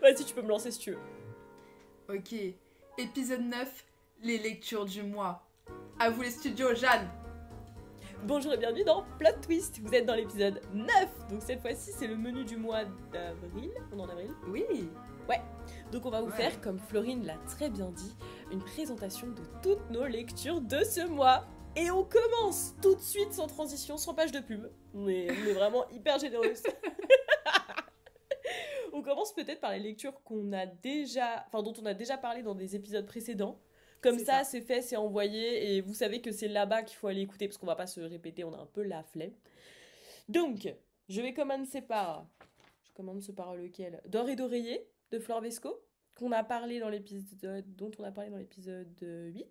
Vas-y, tu peux me lancer si tu veux. Ok. Épisode 9, les lectures du mois. À vous les studios, Jeanne. Bonjour et bienvenue dans Plot Twist. Vous êtes dans l'épisode 9. Donc cette fois-ci, c'est le menu du mois d'avril. On est en avril ? Oui. Donc on va vous faire, comme Florine l'a très bien dit, une présentation de toutes nos lectures de ce mois. Et on commence tout de suite sans transition, sans page de pub. On est vraiment hyper généreuse. On commence peut-être par les lectures dont on a déjà parlé dans des épisodes précédents. Comme ça, c'est fait, c'est envoyé, et vous savez que c'est là-bas qu'il faut aller écouter, parce qu'on va pas se répéter, on a un peu la flemme. Donc, je vais commencer par... Je commence par lequel ? D'or et d'oreiller, de Flore Vesco, dont on a parlé dans l'épisode 8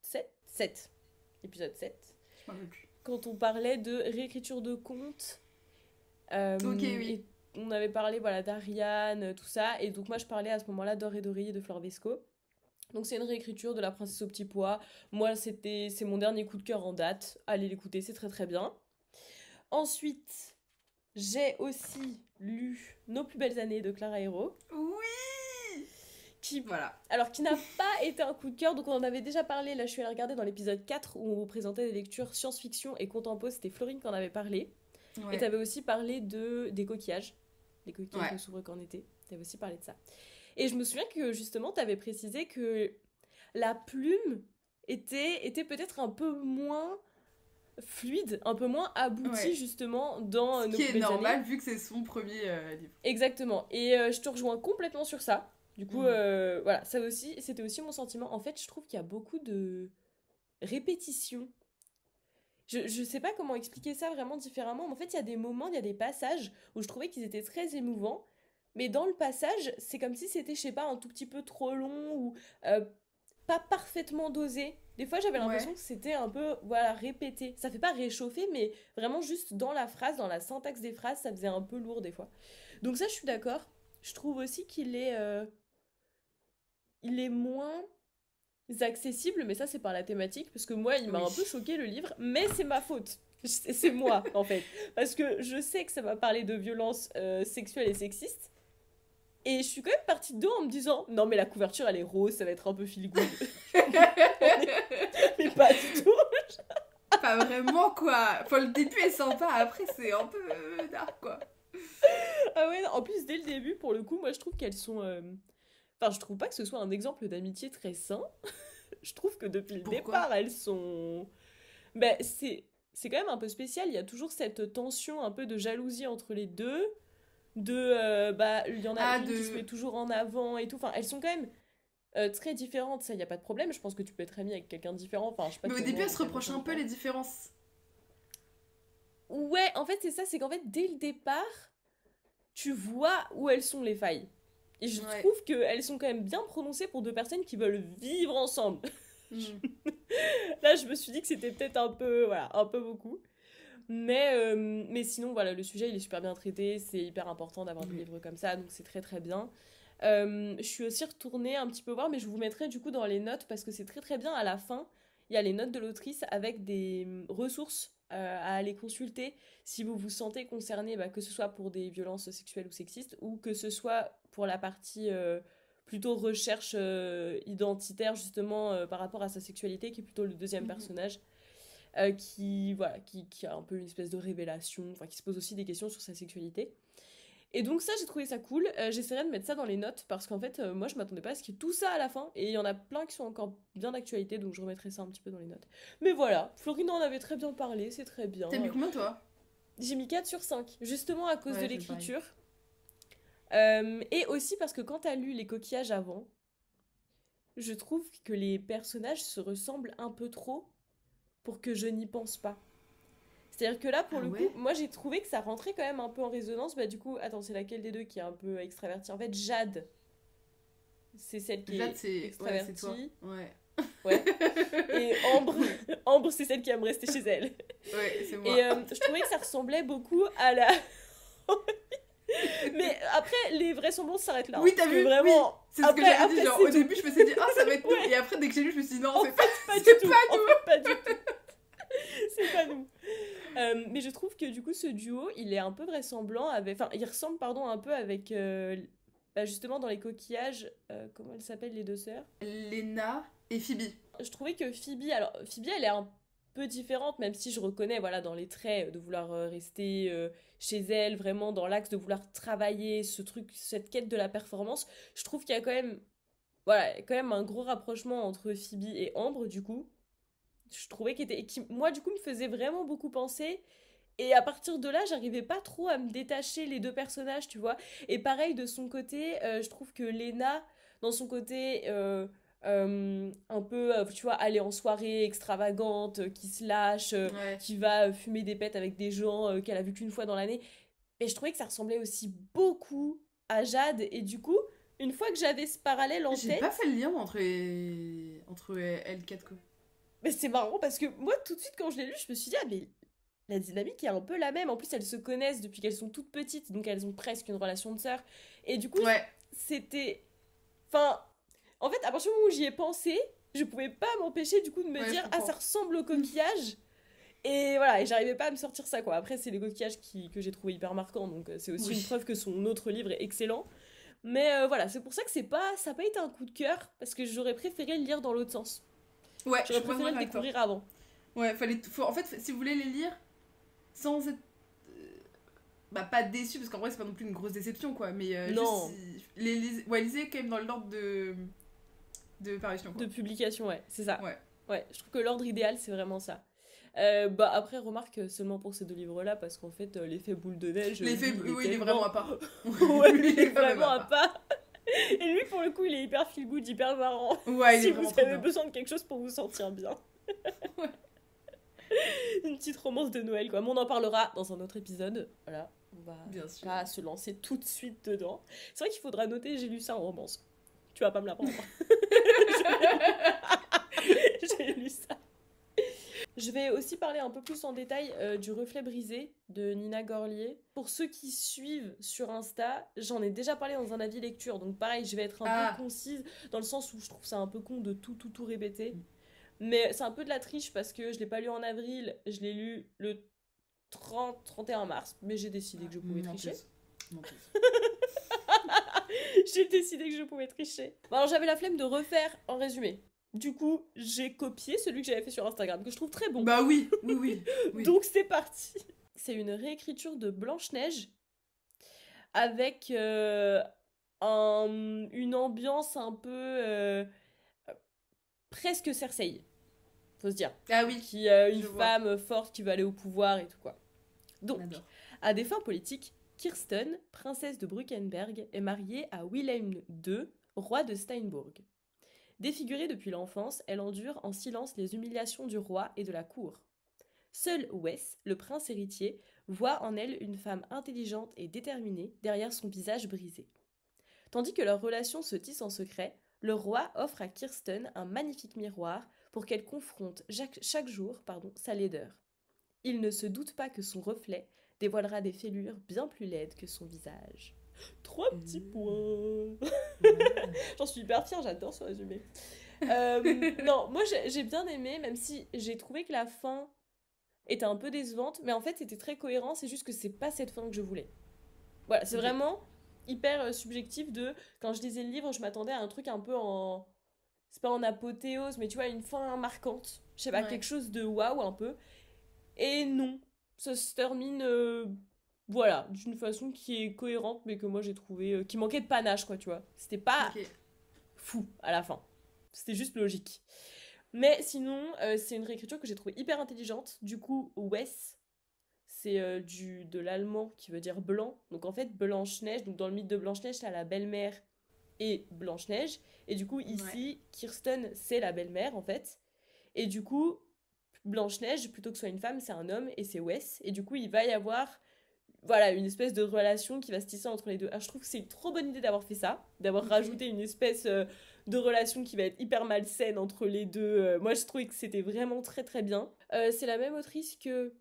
7 épisode 7. Je m'en rappelle plus. Quand on parlait de réécriture de contes. Ok, oui. Et on avait parlé d'Ariane, tout ça. Et donc moi, je parlais à ce moment-là d'or et d'oreiller de Flore Vesco. Donc c'est une réécriture de La Princesse au petit pois. Moi, c'est mon dernier coup de cœur en date. Allez l'écouter, c'est très très bien. Ensuite, j'ai aussi lu Nos plus belles années de Clara Hérault. Oui. Qui Voilà. n'a pas été un coup de cœur, donc on en avait déjà parlé, là je suis allée regarder dans l'épisode 4 où on vous présentait des lectures science-fiction et contempo, c'était Florine qui en avait parlé. Ouais. Et t'avais aussi parlé des coquillages. Les coquillages Ouais. ne s'ouvrent qu'en été. T'avais aussi parlé de ça. Et je me souviens que justement t'avais précisé que la plume était peut-être un peu moins fluide, un peu moins aboutie justement dans Ce Nos qui plus est belles normal années. vu que c'est son premier livre. Exactement. Et je te rejoins complètement sur ça. Du coup, voilà, ça aussi, c'était aussi mon sentiment. En fait, je trouve qu'il y a beaucoup de répétitions. Je sais pas comment expliquer ça vraiment différemment, mais en fait, il y a des moments, il y a des passages où je trouvais qu'ils étaient très émouvants, mais dans le passage, c'est comme si c'était, je sais pas, un tout petit peu trop long ou pas parfaitement dosé. Des fois, j'avais l'impression que c'était un peu, répété. Ça fait pas réchauffer, mais vraiment juste dans la phrase, dans la syntaxe des phrases, ça faisait un peu lourd des fois. Donc ça, je suis d'accord. Je trouve aussi il est moins accessible, mais ça c'est par la thématique, parce que moi il m'a un peu choqué le livre, mais c'est ma faute. C'est moi en fait. Parce que je sais que ça va parler de violences sexuelles et sexistes, et je suis quand même partie dedans en me disant non mais la couverture elle est rose, ça va être un peu feel good. Mais pas du tout. Pas vraiment quoi. Enfin, le début est sympa, après c'est un peu dark quoi. Ah ouais, non. En plus dès le début pour le coup moi je trouve qu'elles sont... Enfin je trouve pas que ce soit un exemple d'amitié très sain. Je trouve que depuis le départ, elles sont... Ben, c'est quand même un peu spécial. Il y a toujours cette tension un peu de jalousie entre les deux. Il y en a une qui se met toujours en avant et tout. Enfin, elles sont quand même très différentes. Ça, il n'y a pas de problème. Je pense que tu peux être amie avec quelqu'un de différent. Enfin, je sais pas. Mais au début, elles se reprochent un peu les différences. Ouais, en fait, c'est ça. C'est qu'en fait, dès le départ, tu vois où elles sont les failles. Et je trouve qu'elles sont quand même bien prononcées pour deux personnes qui veulent vivre ensemble. Là, je me suis dit que c'était peut-être un peu beaucoup. Mais sinon, voilà, le sujet, il est super bien traité. C'est hyper important d'avoir des livres comme ça, donc c'est très très bien. Je suis aussi retournée un petit peu voir, mais je vous mettrai du coup dans les notes, parce que c'est très très bien. À la fin, il y a les notes de l'autrice avec des ressources à aller consulter si vous vous sentez concerné, que ce soit pour des violences sexuelles ou sexistes, ou que ce soit pour la partie plutôt recherche identitaire, justement, par rapport à sa sexualité, qui est plutôt le deuxième personnage, qui a un peu une espèce de révélation, qui se pose aussi des questions sur sa sexualité. Et donc ça, j'ai trouvé ça cool. J'essaierai de mettre ça dans les notes, parce qu'en fait, moi, je m'attendais pas à ce qu'il y ait tout ça à la fin, et il y en a plein qui sont encore bien d'actualité, donc je remettrai ça un petit peu dans les notes. Mais voilà, Florine en avait très bien parlé, c'est très bien. T'as mis combien, toi ? J'ai mis 4 sur 5, justement à cause de l'écriture. Et aussi parce que quand t'as lu Les coquillages avant, je trouve que les personnages se ressemblent un peu trop pour que je n'y pense pas. C'est-à-dire que là, pour le coup, moi j'ai trouvé que ça rentrait quand même un peu en résonance. Du coup, attends, c'est laquelle des deux qui est un peu extravertie ? En fait, Jade, c'est celle qui est extravertie. Ouais, c'est toi. Ouais. Et Ambre, c'est celle qui aime rester chez elle. Ouais, c'est moi. Et je trouvais que ça ressemblait beaucoup à la... Mais après, les vraisemblances s'arrêtent là. Oui, t'as vu, vraiment... oui. C'est ce que j'avais dit, genre, au début, je me suis dit, ça va être nous. Et après, dès que j'ai lu, je me suis dit, non, c'est pas nous. Pas du tout. C'est pas nous. Mais je trouve que du coup, ce duo, il est un peu ressemblant avec... Enfin, il ressemble, un peu avec bah, justement dans les coquillages, comment elles s'appellent les deux sœurs? Lena et Phoebe. Je trouvais que Phoebe elle est un peu différente, même si je reconnais voilà dans les traits de vouloir rester chez elle, vraiment dans l'axe de vouloir travailler, ce truc, cette quête de la performance. Je trouve qu'il y a quand même voilà, quand même un gros rapprochement entre Phoebe et Ambre du coup. Je trouvais qui moi du coup me faisait vraiment beaucoup penser. Et à partir de là, j'arrivais pas trop à me détacher les deux personnages, tu vois. Et pareil, de son côté, je trouve que Lena, dans son côté un peu, tu vois, aller en soirée extravagante, qui se lâche, Ouais. qui va fumer des pètes avec des gens qu'elle a vu qu'une fois dans l'année. Et je trouvais que ça ressemblait aussi beaucoup à Jade. Et du coup, une fois que j'avais ce parallèle en J'ai pas tête, fait le lien entre elles quatre, quoi. mais c'est marrant parce que moi, tout de suite, quand je l'ai lu, je me suis dit, ah, mais la dynamique est un peu la même. En plus, elles se connaissent depuis qu'elles sont toutes petites, donc elles ont presque une relation de sœur. Et du coup, Ouais. c'était. Enfin, en fait, à partir du moment où j'y ai pensé, je pouvais pas m'empêcher du coup de me Ouais, je dire, ah, comprends. ça ressemble au coquillage. Et voilà, et j'arrivais pas à me sortir ça, quoi. Après, c'est les coquillages que j'ai trouvé hyper marquants, donc c'est aussi une Oui. preuve que son autre livre est excellent. Mais voilà, c'est pour ça que ça a pas été un coup de cœur, parce que j'aurais préféré le lire dans l'autre sens. Ouais, je J'aurais suis vraiment préféré le d'accord avec toi. découvrir avant. Ouais, en fait, si vous voulez les lire sans être. Bah, pas déçu, parce qu'en vrai, c'est pas non plus une grosse déception, quoi. Mais juste. Non, Ouais, lisez quand même dans l'ordre de parution, de quoi. publication, ouais, c'est ça. Ouais. Ouais, je trouve que l'ordre idéal, c'est vraiment ça. Bah après, remarque seulement pour ces deux livres-là, parce qu'en fait, l'effet boule de neige, L'effet. lui, Oui, il est vraiment à part. Ouais, lui, il est quand même vraiment à part. Et lui, pour le coup, il est hyper feel good, hyper marrant. Ouais, il est Si vous vraiment trop avez bien. besoin de quelque chose pour vous sentir bien. Ouais. Une petite romance de Noël, quoi. Mais on en parlera dans un autre épisode. Voilà, on va Bien sûr. pas se lancer tout de suite dedans. C'est vrai qu'il faudra noter, j'ai lu ça en romance. Tu vas pas me l'apprendre. J'ai lu ça. Je vais aussi parler un peu plus en détail du Reflet brisé de Nina Gorlier. Pour ceux qui suivent sur Insta, j'en ai déjà parlé dans un avis lecture, donc pareil, je vais être un peu concise dans le sens où je trouve ça un peu con de tout répéter. Mais c'est un peu de la triche parce que je l'ai pas lu en avril, je l'ai lu le 31 mars, mais j'ai décidé que je pouvais tricher. J'ai décidé que je pouvais tricher. Bon, alors j'avais la flemme de refaire en résumé. Du coup, j'ai copié celui que j'avais fait sur Instagram, que je trouve très bon. Bah oui. Donc c'est parti. C'est une réécriture de Blanche-Neige avec une ambiance un peu presque Cersei, faut se dire. Ah oui. Qui est une je vois. femme forte qui veut aller au pouvoir et tout quoi. Donc, On adore. à des fins politiques, Kirsten, princesse de Bruckenberg, est mariée à Wilhelm II, roi de Steinbourg. Défigurée depuis l'enfance, elle endure en silence les humiliations du roi et de la cour. Seul Wes, le prince héritier, voit en elle une femme intelligente et déterminée derrière son visage brisé. Tandis que leur relation se tisse en secret, le roi offre à Kirsten un magnifique miroir pour qu'elle confronte chaque jour sa laideur. Il ne se doute pas que son reflet dévoilera des fêlures bien plus laides que son visage. 3 petits points. J'en suis hyper fière, j'adore ce résumé. Non, moi j'ai bien aimé, même si j'ai trouvé que la fin était un peu décevante, mais en fait c'était très cohérent, c'est juste que c'est pas cette fin que je voulais. Voilà, c'est vraiment hyper subjectif de... Quand je lisais le livre, je m'attendais à un truc un peu en... C'est pas en apothéose, mais tu vois, une fin marquante. Je sais pas, quelque chose de waouh un peu. Et non, ça se termine... voilà, d'une façon qui est cohérente, mais que moi j'ai trouvé... qui manquait de panache, quoi, tu vois. C'était pas fou à la fin. C'était juste logique. Mais sinon, c'est une réécriture que j'ai trouvée hyper intelligente. Du coup, Wes, c'est de l'allemand qui veut dire blanc. Donc en fait, Blanche-Neige, donc dans le mythe de Blanche-Neige, t'as la belle-mère et Blanche-Neige. Et du coup, ici, Kirsten, c'est la belle-mère en fait. Et du coup, Blanche-Neige, plutôt que ce soit une femme, c'est un homme et c'est Wes. Et du coup, il va y avoir voilà, une espèce de relation qui va se tisser entre les deux. Ah, je trouve que c'est une trop bonne idée d'avoir fait ça, d'avoir rajouté une espèce de relation qui va être hyper malsaine entre les deux. Moi, je trouvais que c'était vraiment très très bien. C'est la même autrice que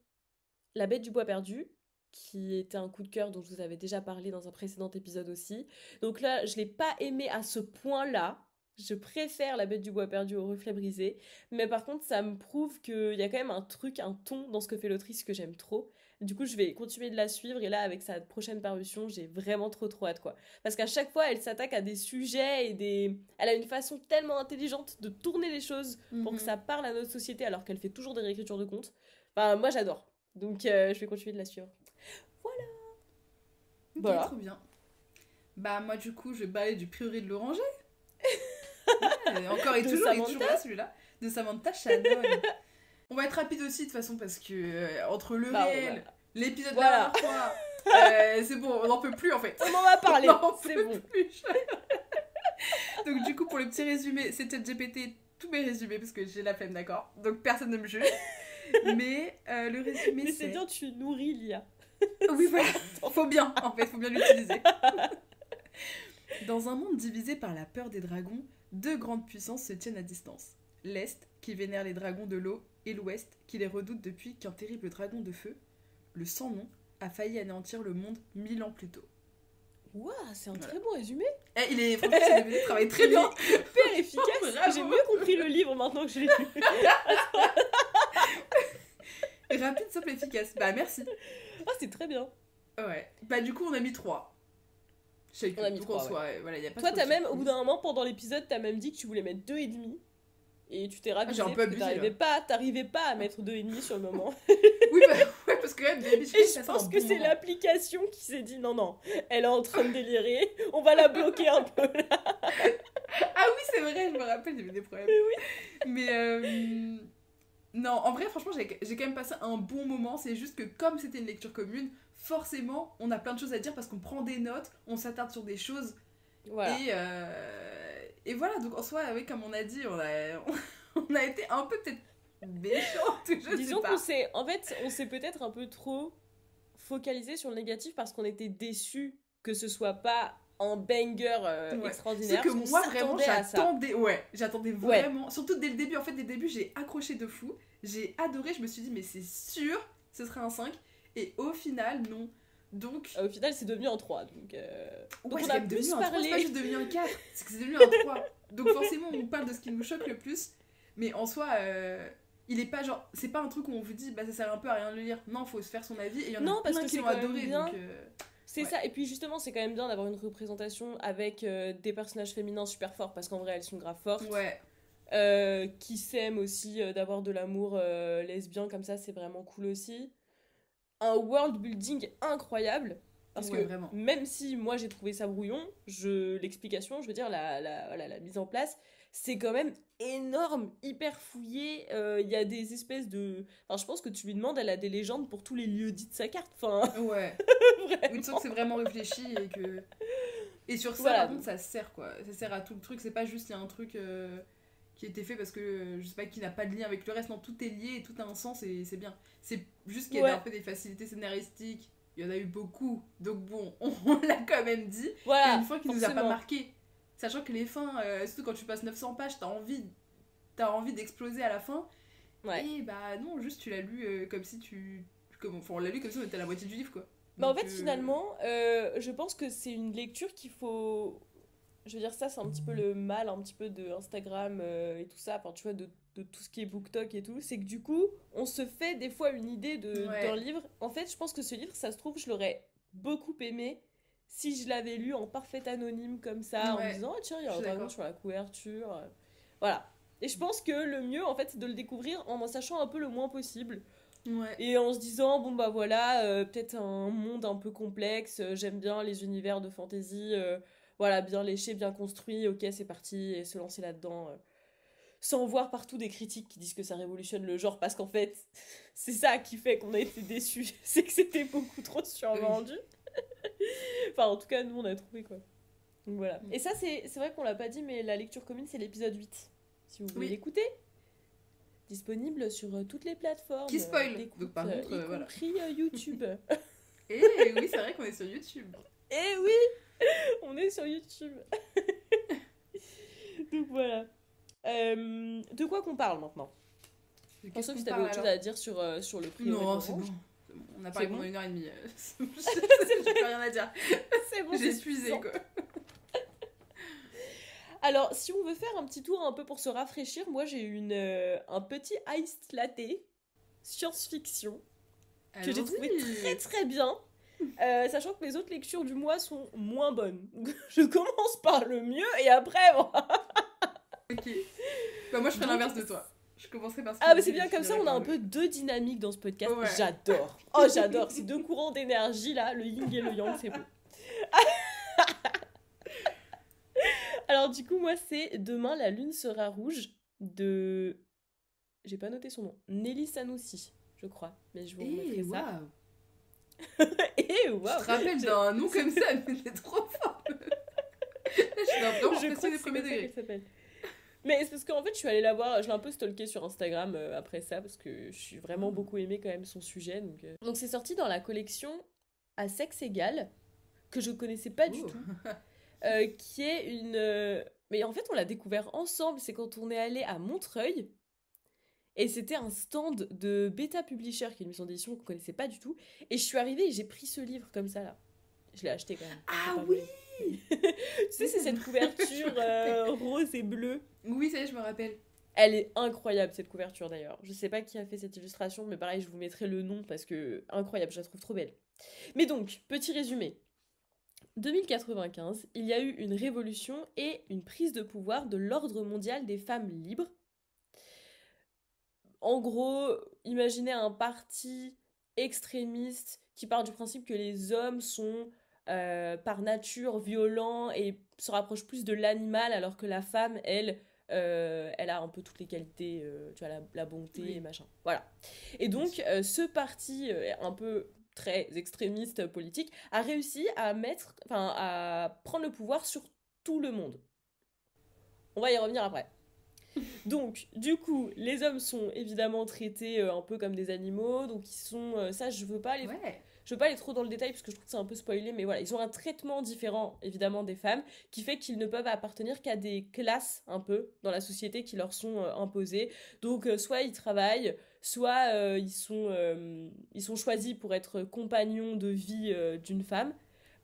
La Bête du Bois perdu, qui était un coup de cœur dont je vous avais déjà parlé dans un précédent épisode aussi. Donc là, je l'ai pas aimé à ce point-là. Je préfère La Bête du Bois perdu au Reflet brisé. Mais par contre, ça me prouve qu'il y a quand même un truc, un ton dans ce que fait l'autrice que j'aime trop. Du coup, je vais continuer de la suivre et là, avec sa prochaine parution, j'ai vraiment trop hâte, quoi. Parce qu'à chaque fois, elle s'attaque à des sujets elle a une façon tellement intelligente de tourner les choses pour que ça parle à notre société alors qu'elle fait toujours des réécritures de comptes. Enfin, moi, j'adore. Donc, je vais continuer de la suivre. Voilà. Ok, trop bien. Bah, moi, du coup, je vais parler du Prieuré de l'Oranger. Encore et toujours là, celui-là. De Samantha Shannon. On va être rapide aussi, de toute façon, parce que entre le réel, l'épisode de la dernière fois, c'est bon, on n'en peut plus, en fait. On en a parlé, c'est bon. Donc, du coup, pour le petit résumé, c'est ChatGPT, tous mes résumés, parce que j'ai la flemme, d'accord. Donc, personne ne me juge. Mais le résumé, c'est bien, tu nourris l'IA. Oui, voilà. Faut bien, en fait, faut bien l'utiliser. Dans un monde divisé par la peur des dragons, deux grandes puissances se tiennent à distance. L'Est, qui vénère les dragons de l'eau, et l'Ouest, qui les redoute depuis qu'un terrible dragon de feu, le sans-nom, a failli anéantir le monde 1000 ans plus tôt. Waouh, c'est un très bon résumé. Franchement, il travaille très bien. Hyper efficace. J'ai mieux compris le livre maintenant que je l'ai lu. Rapide, simple, efficace. Bah, merci. Ah, c'est très bien. Ouais. Bah, du coup, on a mis 3. On a mis 3, voilà, y a pas. Toi, t'as même, au bout d'un moment, pendant l'épisode, t'as même dit que tu voulais mettre 2,5. Et tu t'es ravisé parce que t'arrivais pas à mettre 2,5 sur le moment. Oui, parce que même Et je pense que c'est l'application qui s'est dit non, elle est en train de délirer, on va la bloquer un peu là. Ah oui, c'est vrai, je me rappelle, j'avais des problèmes. Mais non, en vrai, franchement, j'ai quand même passé un bon moment. C'est juste que comme c'était une lecture commune, forcément, on a plein de choses à dire parce qu'on prend des notes, on s'attarde sur des choses. Voilà. Et voilà, donc en soi, oui, comme on a dit, on a été un peu peut-être méchants, Disons qu'on s'est, en fait, on s'est peut-être un peu trop focalisé sur le négatif parce qu'on était déçus que ce soit pas un banger extraordinaire. C'est que moi, vraiment, j'attendais vraiment, surtout dès le début. En fait, dès le début, j'ai accroché de fou, j'ai adoré, je me suis dit, mais c'est sûr, ce sera un 5. Et au final, non. Donc... au final, c'est devenu un 3. Donc on a plus parlé. C'est pas juste devenu un 4, c'est que c'est devenu un 3. Donc forcément, on parle de ce qui nous choque le plus. Mais en soi, il est pas genre... C'est pas un truc où on vous dit, bah ça sert un peu à rien de le lire. Non, faut se faire son avis. Et il y en a plein qui l'ont adoré. Donc, c'est ça. Et puis justement, c'est quand même bien d'avoir une représentation avec des personnages féminins super forts. Parce qu'en vrai, elles sont grave fortes. Qui s'aiment aussi, d'avoir de l'amour lesbien comme ça, c'est vraiment cool aussi. Un world building incroyable parce que vraiment. Même si moi j'ai trouvé ça brouillon, l'explication, je veux dire la mise en place, c'est quand même énorme, hyper fouillé. Il y a des espèces de, enfin je pense que tu lui demandes, elle a des légendes pour tous les lieux dits de sa carte. Enfin tu sens que c'est vraiment réfléchi et sur ça par contre ça sert quoi, ça sert à tout le truc. C'est pas juste il y a un truc qui a été fait parce que je sais pas, qui n'a pas de lien avec le reste. Non, tout est lié et tout a un sens et c'est bien. C'est juste qu'il y a un peu des facilités scénaristiques, il y en a eu beaucoup, donc bon, on l'a quand même dit. Et une fois qu'il nous a pas marqué, sachant que les fins, surtout quand tu passes 900 pages, t'as envie d'exploser à la fin. Et bah non, juste tu l'as lu comme si on l'a lu comme si on était à la moitié du livre quoi. Bah en fait finalement, je pense que c'est une lecture qu'il faut... Je veux dire, ça, c'est un petit peu le mal, un petit peu de Instagram et tout ça, enfin, tu vois, de tout ce qui est BookTok et tout, c'est que du coup, on se fait des fois une idée d'un livre. En fait, je pense que ce livre, ça se trouve, je l'aurais beaucoup aimé si je l'avais lu en parfait anonyme comme ça, en me disant, oh tiens, il y a un dragon sur la couverture. Voilà. Et je pense que le mieux, en fait, c'est de le découvrir en sachant un peu le moins possible. Et en se disant, bon bah voilà, peut-être un monde un peu complexe, j'aime bien les univers de fantasy... voilà, bien léché, bien construit, ok, c'est parti, et se lancer là-dedans. Sans voir partout des critiques qui disent que ça révolutionne le genre, parce qu'en fait, c'est ça qui fait qu'on a été déçus, c'est que c'était beaucoup trop survendu. Enfin, en tout cas, nous, on a trouvé, quoi. Donc voilà. Et ça, c'est vrai qu'on l'a pas dit, mais la lecture commune, c'est l'épisode 8. Si vous voulez l'écouter. Disponible sur toutes les plateformes. Qui spoil donc par contre, y compris YouTube. Et oui, c'est vrai qu'on est sur YouTube. Et oui, on est sur YouTube. Donc voilà. De quoi qu'on parle maintenant? Sauf si t'avais autre chose à dire sur le prix. Non, c'est bon. On a parlé pendant 1h30. J'ai plus rien à dire. C'est bon, j'ai épuisé quoi. Alors, si on veut faire un petit tour un peu pour se rafraîchir, moi j'ai un petit iced latte science-fiction que j'ai trouvé très très bien, sachant que les autres lectures du mois sont moins bonnes. Je commence par le mieux et après... Bon. Ok. Bah moi je ferai l'inverse de toi. Je commencerai par ce Ah, mais c'est bien comme ça, on a un peu deux dynamiques dans ce podcast. Ouais. J'adore. Oh, j'adore. Ces deux courants d'énergie là, le yin et le yang, c'est beau. Alors, du coup, moi, c'est Demain, la lune sera rouge de. J'ai pas noté son nom. Nelly Sanoussi, je crois. Mais je vous remettrai ça. Et waouh! Je te rappelle d'un nom comme ça, mais c'est trop fort. Je suis vraiment impressionnée des premiers degrés. Mais c'est parce qu'en fait, je suis allée la voir, je l'ai un peu stalké sur Instagram après ça, parce que je suis vraiment beaucoup aimée quand même son sujet. Donc c'est sorti dans la collection À sexe égal, que je connaissais pas du tout, qui est une... Mais en fait, on l'a découvert ensemble, c'est quand on est allé à Montreuil, et c'était un stand de Beta Publisher, qui est une maison d'édition qu'on connaissait pas du tout, et je suis arrivée et j'ai pris ce livre comme ça, là. Je l'ai acheté quand même. Ah oui! Tu sais, c'est cette couverture rose et bleue. Oui, ça y est, je me rappelle. Elle est incroyable, cette couverture, d'ailleurs. Je sais pas qui a fait cette illustration, mais pareil, je vous mettrai le nom, parce que incroyable, je la trouve trop belle. Mais donc, petit résumé. 2095, il y a eu une révolution et une prise de pouvoir de l'ordre mondial des femmes libres. En gros, imaginez un parti extrémiste qui part du principe que les hommes sont par nature violents et se rapprochent plus de l'animal, alors que la femme, elle a un peu toutes les qualités, tu vois, la bonté et machin. Voilà. Et donc, ce parti un peu très extrémiste politique a réussi à prendre le pouvoir sur tout le monde. On va y revenir après. Donc, du coup, les hommes sont évidemment traités un peu comme des animaux, donc ils sont... ça, je veux pas aller trop dans le détail, parce que je trouve que c'est un peu spoilé, mais voilà, ils ont un traitement différent, évidemment, des femmes, qui fait qu'ils ne peuvent appartenir qu'à des classes, un peu, dans la société qui leur sont imposées. Donc, soit ils travaillent, soit ils sont choisis pour être compagnons de vie d'une femme.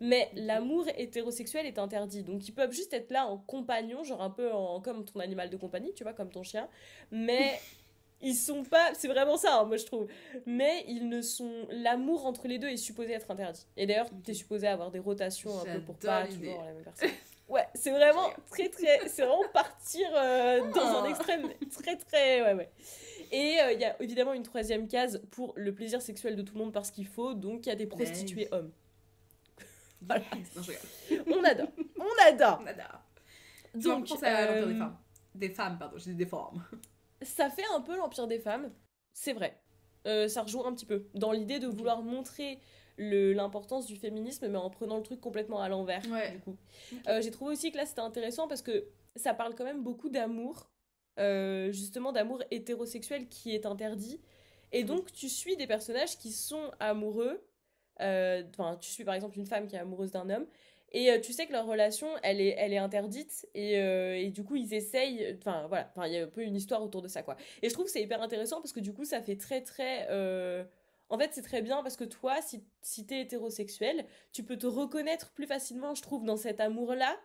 Mais l'amour hétérosexuel est interdit. Donc ils peuvent juste être là en compagnon, genre un peu comme ton animal de compagnie, tu vois, comme ton chien. Mais ils sont pas... C'est vraiment ça, hein, moi je trouve. Mais ils ne sont... L'amour entre les deux est supposé être interdit. Et d'ailleurs, t'es supposé avoir des rotations un peu pour pas toujours la même personne. Ouais, c'est vraiment très... C'est vraiment partir dans un extrême très... Ouais. Et il y a évidemment une troisième case pour le plaisir sexuel de tout le monde parce qu'il faut. Donc il y a des prostituées hommes. Voilà. On adore. Donc, je pense à l'Empire des femmes. Des femmes, pardon, j'ai dit des formes. Ça fait un peu l'Empire des femmes, c'est vrai. Ça rejoue un petit peu dans l'idée de vouloir montrer l'importance du féminisme, mais en prenant le truc complètement à l'envers. Ouais. Du coup. J'ai trouvé aussi que là c'était intéressant parce que ça parle quand même beaucoup d'amour, justement d'amour hétérosexuel qui est interdit. Et donc tu suis des personnages qui sont amoureux. Tu suis par exemple une femme qui est amoureuse d'un homme et tu sais que leur relation elle est interdite et du coup ils essayent, voilà, il y a un peu une histoire autour de ça quoi. Et je trouve que c'est hyper intéressant parce que du coup ça fait très en fait c'est très bien parce que toi si t'es hétérosexuel tu peux te reconnaître plus facilement je trouve dans cet amour là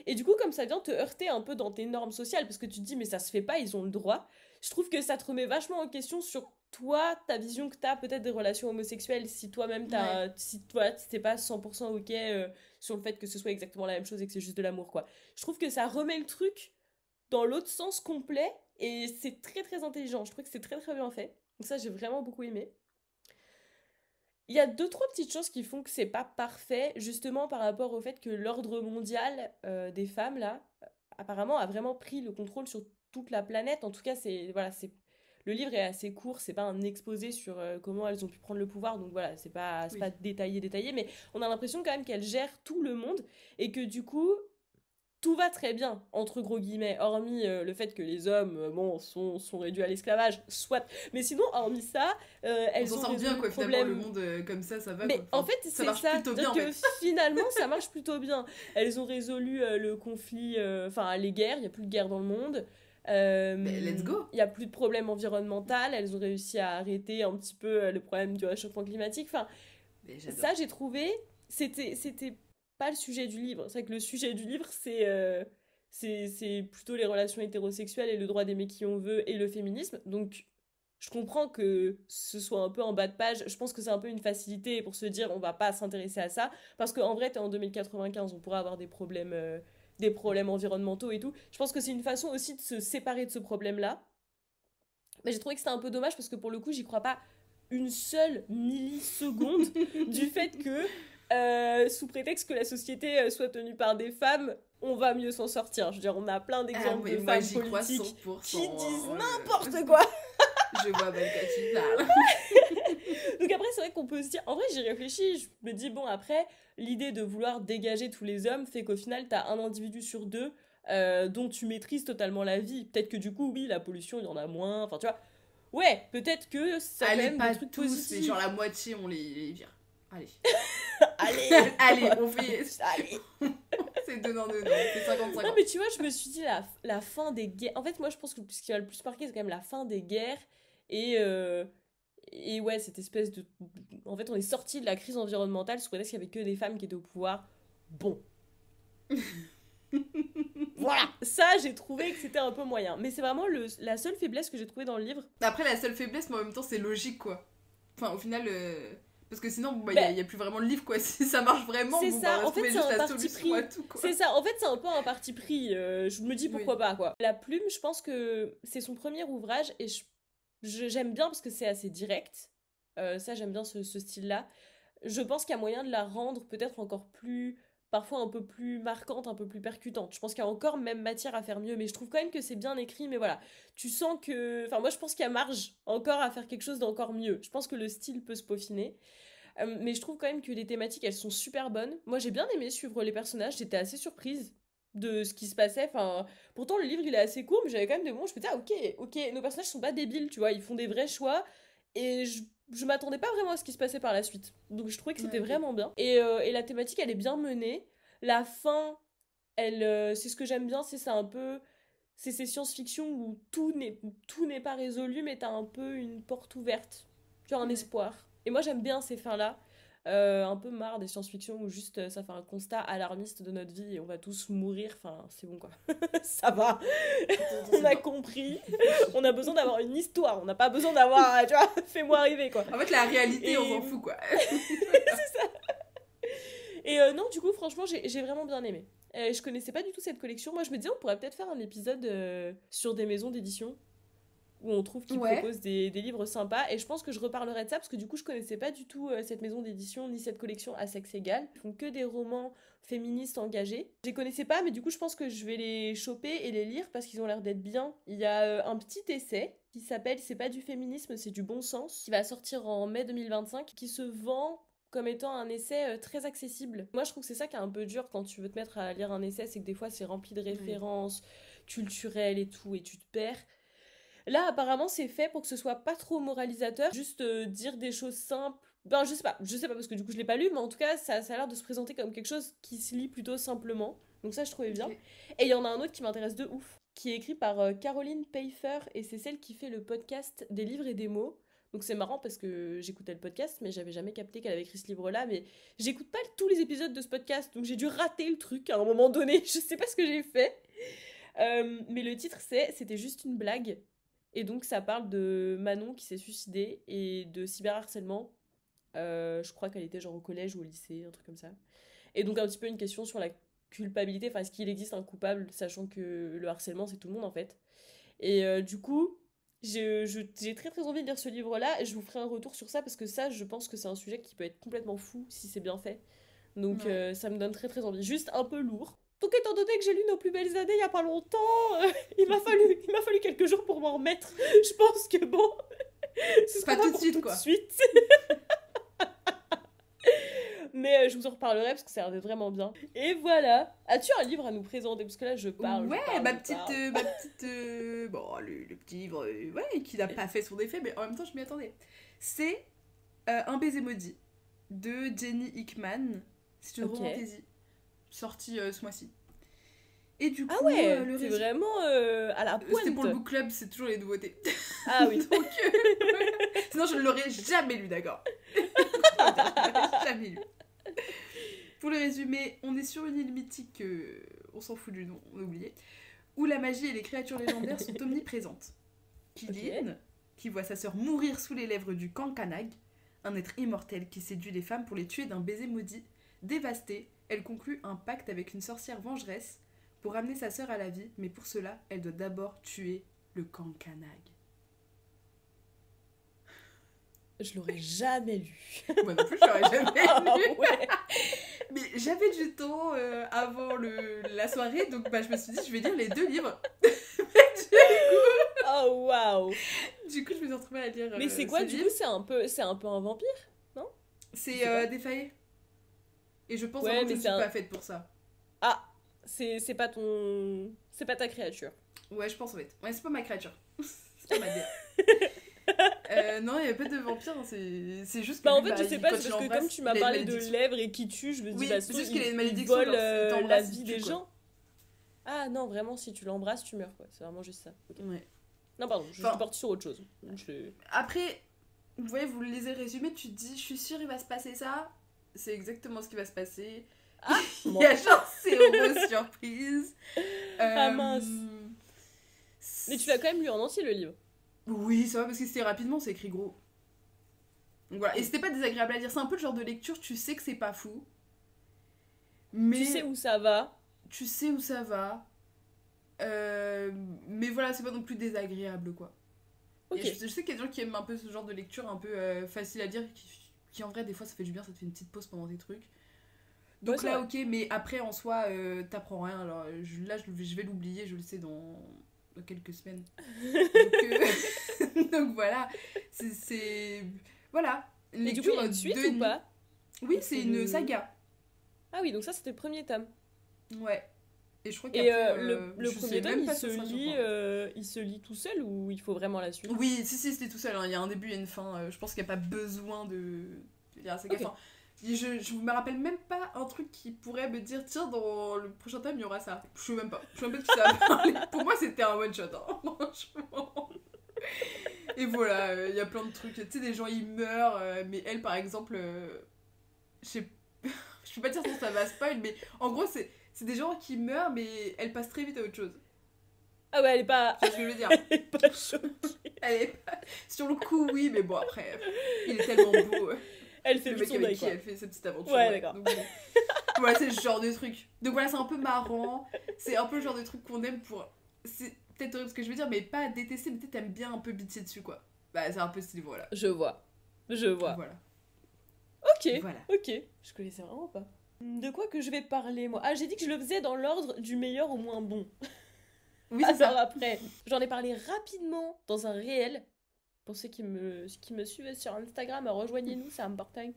et du coup comme ça vient te heurter un peu dans tes normes sociales parce que tu te dis mais ça se fait pas, ils ont le droit. Je trouve que ça te remet vachement en question sur toi, ta vision que t'as peut-être des relations homosexuelles, si toi-même si t'es pas 100% ok sur le fait que ce soit exactement la même chose et que c'est juste de l'amour quoi. Je trouve que ça remet le truc dans l'autre sens complet et c'est très très intelligent. Je trouve que c'est très très bien fait. Donc ça j'ai vraiment beaucoup aimé. Il y a 2-3 petites choses qui font que c'est pas parfait, justement par rapport au fait que l'ordre mondial des femmes là, apparemment a vraiment pris le contrôle sur toute la planète. En tout cas c'est le livre est assez court, c'est pas un exposé sur comment elles ont pu prendre le pouvoir, donc voilà, c'est pas détaillé, mais on a l'impression quand même qu'elles gèrent tout le monde et que du coup, tout va très bien, entre gros guillemets, hormis le fait que les hommes, sont réduits à l'esclavage, soit. Mais sinon, hormis ça, elles ont s'en sort bien, quoi, finalement, le monde comme ça va. Mais quoi. En fait, c'est ça, c'est-à-dire que finalement, ça marche plutôt bien. Elles ont résolu le conflit, les guerres, il n'y a plus de guerre dans le monde. Let's go. Il n'y a plus de problème environnemental, elles ont réussi à arrêter un petit peu le problème du réchauffement climatique. Ça j'ai trouvé, c'était pas le sujet du livre. C'est vrai que le sujet du livre c'est plutôt les relations hétérosexuelles et le droit d'aimer qui on veut et le féminisme. Donc Je comprends que ce soit un peu en bas de page. Je pense que c'est un peu une facilité pour se dire on va pas s'intéresser à ça. Parce qu'en vrai, t'es en 2095, on pourrait avoir des problèmes environnementaux et tout. Je pense que c'est une façon aussi de se séparer de ce problème-là. Mais j'ai trouvé que c'était un peu dommage parce que pour le coup, j'y crois pas une seule milliseconde du fait que, sous prétexte que la société soit tenue par des femmes, on va mieux s'en sortir. Je veux dire, on a plein d'exemples de femmes politiques qui disent n'importe quoi. Je vois bien que tu parles. Donc après, c'est vrai qu'on peut se dire... En vrai, j'y réfléchis, je me dis, bon, après, l'idée de vouloir dégager tous les hommes fait qu'au final, t'as un individu sur deux dont tu maîtrises totalement la vie. Peut-être que du coup, oui, la pollution, il y en a moins. Enfin, tu vois, ouais, peut-être que ça a même des trucs tous, positifs. mais genre la moitié, on les vire. Allez. Allez, on fait... Allez. C'est donnant, c'est 50-50. Non, mais tu vois, je me suis dit, la fin des guerres... En fait, moi, je pense que ce qui va le plus marquer, c'est quand même la fin des guerres. Et ouais, cette espèce de... En fait, on est sorti de la crise environnementale sous prétexte qu'il n'y avait que des femmes qui étaient au pouvoir. Bon. Voilà. Ça, j'ai trouvé que c'était un peu moyen. Mais c'est vraiment la seule faiblesse que j'ai trouvée dans le livre. Après, la seule faiblesse, mais en même temps, c'est logique, quoi. Enfin, au final... Parce que sinon, il n'y a plus vraiment de livre, quoi. Si ça marche vraiment, c'est ça. En fait, c'est un parti pris. À tout, quoi. C'est ça. En fait, c'est un peu un parti pris. Je me dis pourquoi pas, quoi. La Plume, je pense que c'est son premier ouvrage et j'aime bien parce que c'est assez direct. Ça, j'aime bien ce style-là. Je pense qu'il y a moyen de la rendre peut-être encore plus... Parfois un peu plus marquante, un peu plus percutante. Je pense qu'il y a encore même matière à faire mieux, mais je trouve quand même que c'est bien écrit, mais voilà. Tu sens que... Enfin, moi, je pense qu'il y a marge encore à faire quelque chose d'encore mieux. Je pense que le style peut se peaufiner. Mais je trouve quand même que les thématiques, elles sont super bonnes. Moi, j'ai bien aimé suivre les personnages. J'étais assez surprise de ce qui se passait. Enfin, pourtant, le livre, il est assez court, mais j'avais quand même des moments où je me disais, ah, ok, nos personnages sont pas débiles, tu vois. Ils font des vrais choix. Et je m'attendais pas vraiment à ce qui se passait par la suite. Donc, je trouvais que c'était vraiment bien. Et la thématique, elle est bien menée. La fin, c'est ce que j'aime bien, c'est ça un peu... C'est ces science-fiction où tout n'est pas résolu, mais t'as un peu une porte ouverte. Tu as un espoir. Et moi, j'aime bien ces fins-là. Un peu marre des science-fiction où juste ça fait un constat alarmiste de notre vie et on va tous mourir. Enfin, c'est bon quoi. Ça va. On a compris. On a besoin d'avoir une histoire. On n'a pas besoin d'avoir, tu vois, fais-moi arriver quoi. En fait, la réalité, on s'en fout quoi. C'est ça. Et non, du coup, franchement, j'ai vraiment bien aimé. Je connaissais pas du tout cette collection. Moi, je me disais, on pourrait peut-être faire un épisode sur des maisons d'édition où on trouve qu'ils proposent des livres sympas. Et je pense que je reparlerai de ça parce que du coup, je connaissais pas du tout cette maison d'édition ni cette collection à sexe égal. Ils font que des romans féministes engagés. Je les connaissais pas, mais du coup, je pense que je vais les choper et les lire parce qu'ils ont l'air d'être bien. Il y a un petit essai qui s'appelle C'est pas du féminisme, c'est du bon sens, qui va sortir en mai 2025, qui se vend comme étant un essai très accessible. Moi, je trouve que c'est ça qui est un peu dur quand tu veux te mettre à lire un essai, c'est que des fois, c'est rempli de références culturelles et tout, et tu te perds. Là, apparemment, c'est fait pour que ce soit pas trop moralisateur, juste dire des choses simples. Ben, je sais pas parce que du coup, je l'ai pas lu, mais en tout cas, ça a l'air de se présenter comme quelque chose qui se lit plutôt simplement. Donc ça, je trouvais bien. Et il y en a un autre qui m'intéresse de ouf, qui est écrit par Caroline Pfeiffer, et c'est celle qui fait le podcast des livres et des mots. Donc c'est marrant parce que j'écoutais le podcast, mais j'avais jamais capté qu'elle avait écrit ce livre-là. Mais j'écoute pas tous les épisodes de ce podcast, donc j'ai dû rater le truc à un moment donné. Je sais pas ce que j'ai fait. Mais le titre, C'était juste une blague. Et donc ça parle de Manon qui s'est suicidée et de cyberharcèlement. Je crois qu'elle était genre au collège ou au lycée, un truc comme ça. Et donc un petit peu une question sur la culpabilité. Enfin, est-ce qu'il existe un coupable, sachant que le harcèlement, c'est tout le monde en fait. Et du coup... J'ai très très envie de lire ce livre-là et je vous ferai un retour sur ça parce que ça, je pense que c'est un sujet qui peut être complètement fou si c'est bien fait. Donc ça me donne très très envie. Juste un peu lourd. Donc étant donné que j'ai lu Nos plus belles années il y a pas longtemps, il m'a fallu quelques jours pour m'en remettre. Je pense que bon, ce sera pas tout de suite quoi. Mais je vous en reparlerai parce que ça a l'air d'être vraiment bien. Et voilà. As-tu un livre à nous présenter? Parce que là, je parle. Ouais, ma petite bon, le petit livre, qui n'a pas fait son effet, mais en même temps, je m'y attendais. C'est Un baiser maudit de Jenny Hickman. C'est une romantésie sortie ce mois-ci. Et du coup, c'est vraiment à la pointe. C'était pour le book club, c'est toujours les nouveautés. Ah oui. Donc, sinon, je ne l'aurais jamais lu, d'accord. Jamais lu. Pour le résumé, on est sur une île mythique, on s'en fout du nom, on a oublié, où la magie et les créatures légendaires sont omniprésentes. Killian, qui voit sa sœur mourir sous les lèvres du Kankanag, un être immortel qui séduit les femmes pour les tuer d'un baiser maudit. Dévastée, elle conclut un pacte avec une sorcière vengeresse pour ramener sa sœur à la vie, mais pour cela, elle doit d'abord tuer le Kankanag. Je l'aurais jamais lu. Moi non plus, je l'aurais jamais lu. Ouais. Mais j'avais du temps avant la soirée, donc je me suis dit, je vais lire les 2 livres. Oh waouh. Du coup, je me suis retrouvée à lire. Mais c'est quoi, du coup, c'est un peu un vampire, non? C'est défaillé. Et je pense ouais, vraiment que je ne suis pas faite pour ça. Ah, c'est pas ta créature. Ouais, je pense en fait. Ouais, c'est pas ma créature. C'est pas ma bière. Non, il n'y a pas de vampire, hein, c'est juste que. Bah, en fait, je sais pas, c'est parce que comme tu m'as parlé de lèvres et qui tue, je me dis, oui, bah, c'est juste qu'il a une il malédiction. vole la vie des gens. Ah non, vraiment, si tu l'embrasses, tu meurs, quoi. C'est vraiment juste ça. Okay. Ouais. Non, pardon, je suis partie sur autre chose. Après, vous voyez, vous le lisez résumé, tu te dis, je suis sûre, il va se passer ça. C'est exactement ce qui va se passer. Ah, il y a genre zéro surprise. Ah mince. Mais tu l'as quand même lu en entier, le livre. Oui, ça va, parce que c'était rapidement, c'est écrit gros. Donc voilà, et c'était pas désagréable à lire. C'est un peu le genre de lecture, tu sais que c'est pas fou. Mais tu sais où ça va. Tu sais où ça va. Mais voilà, c'est pas non plus désagréable, quoi. Okay. Je sais qu'il y a des gens qui aiment un peu ce genre de lecture un peu facile à lire, qui en vrai, des fois, ça fait du bien, ça te fait une petite pause pendant tes trucs. Donc ouais, là, ok, mais après, en soi, t'apprends rien. Alors là, je vais l'oublier, je le sais, dans quelques semaines. Donc voilà, c'est voilà. Et du coup, il y a une suite ou pas? Oui, c'est une saga. Ah oui, donc ça, c'était le premier tome. Ouais. Et je crois le premier tome, il se lit tout seul ou il faut vraiment la suite? Oui, si, c'était tout seul. Hein. Il y a un début et une fin. Je pense qu'il n'y a pas besoin de lire la saga. Okay. Enfin, je me rappelle même pas un truc qui pourrait me dire, tiens, dans le prochain tome, il y aura ça. Je sais même pas. Je sais même pas de qui ça va parler. Pour moi, c'était un one-shot. Hein. Franchement. Et voilà, il y a plein de trucs. Tu sais, des gens, ils meurent. Mais elle, par exemple, je peux pas dire si ça va spoil, mais en gros, c'est des gens qui meurent, mais elle passe très vite à autre chose. Ah ouais, elle est pas... C'est ce que je veux dire. Elle est pas choquée. Elle est pas... Sur le coup, oui, mais bon, après, il est tellement beau. Elle fait le mec avec qui elle fait cette petite aventure. Ouais, d'accord. Donc, bon. Voilà, c'est ce genre de truc. Donc voilà, c'est un peu marrant. C'est un peu le genre de truc qu'on aime pour... C'est peut-être horrible ce que je veux dire, mais pas à détester, mais peut-être t'aimes bien un peu bitcher dessus, quoi. Bah, c'est un peu ce niveau-là. Je vois. Voilà. Ok. Je connaissais vraiment pas. De quoi que je vais parler, moi? Ah, j'ai dit que je le faisais dans l'ordre du meilleur au moins bon. Oui, c'est ça. Après, j'en ai parlé rapidement dans un réel. Pour ceux qui me suivent sur Instagram, rejoignez-nous, c'est important.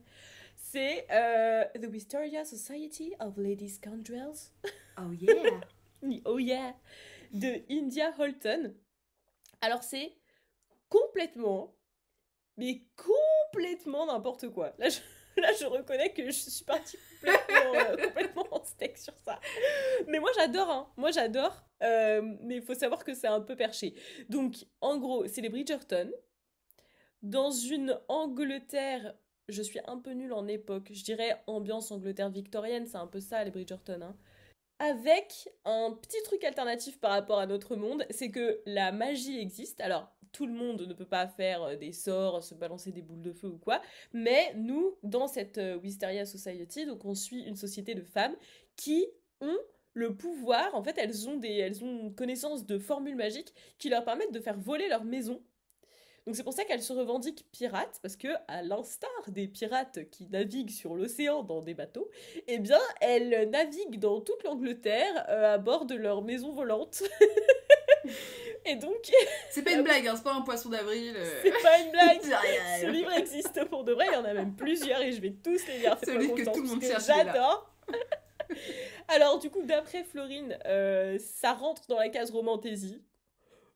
C'est The Wisteria Society of Lady Scoundrels. Oh yeah. Oh yeah. De India Holton. Alors c'est complètement n'importe quoi. Là, je reconnais que je suis partie complètement en steak sur ça. Mais moi, j'adore, hein. Mais il faut savoir que c'est un peu perché. Donc, en gros, c'est les Bridgerton. Dans une Angleterre, je suis un peu nulle en époque. Je dirais ambiance Angleterre victorienne, c'est un peu ça, les Bridgerton, hein. Avec un petit truc alternatif par rapport à notre monde, c'est que la magie existe. Alors, tout le monde ne peut pas faire des sorts, se balancer des boules de feu ou quoi, mais nous, dans cette Wisteria Society, donc on suit une société de femmes qui ont le pouvoir, en fait, elles ont une connaissance de formules magiques qui leur permettent de faire voler leur maison. Donc c'est pour ça qu'elles se revendiquent pirates, parce que, à l'instar des pirates qui naviguent sur l'océan dans des bateaux, eh bien, elles naviguent dans toute l'Angleterre à bord de leur maison volante. Et donc... C'est pas une blague, hein, c'est pas un poisson d'avril. C'est pas une blague. Ce livre existe pour de vrai, il y en a même plusieurs et je vais tous les lire. C'est le livre que tout le monde cherche. J'adore. Alors du coup, d'après Florine, ça rentre dans la case romantasy.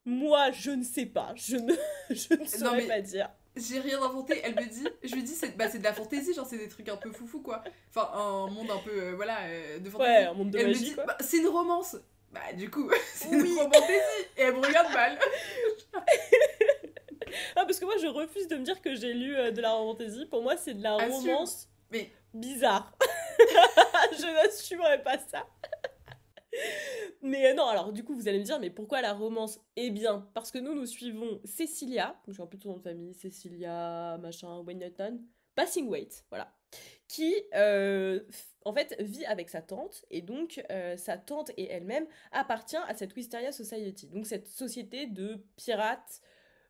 Moi, je ne sais pas. Je ne saurais pas dire. J'ai rien inventé. Elle me dit, je lui dis, c'est de la fantaisie, genre c'est des trucs un peu foufou, quoi. Enfin, un monde un peu, de fantaisie. Ouais, un monde de magie, me dit, quoi. C'est une romance. Bah, du coup, c'est une romantaisie. Et elle me regarde mal. Ah, parce que moi, je refuse de me dire que j'ai lu de la romantaisie. Pour moi, c'est de la romance bizarre. Je n'assumerai pas ça. Mais non, alors du coup, vous allez me dire, mais pourquoi la romance? Eh bien, parce que nous suivons Cecilia, je suis un peu ton nom de famille, Cecilia, machin, Wainwright, Passingwaite, voilà, qui, en fait, vit avec sa tante, et donc sa tante et elle-même appartient à cette Wisteria Society, donc cette société de pirates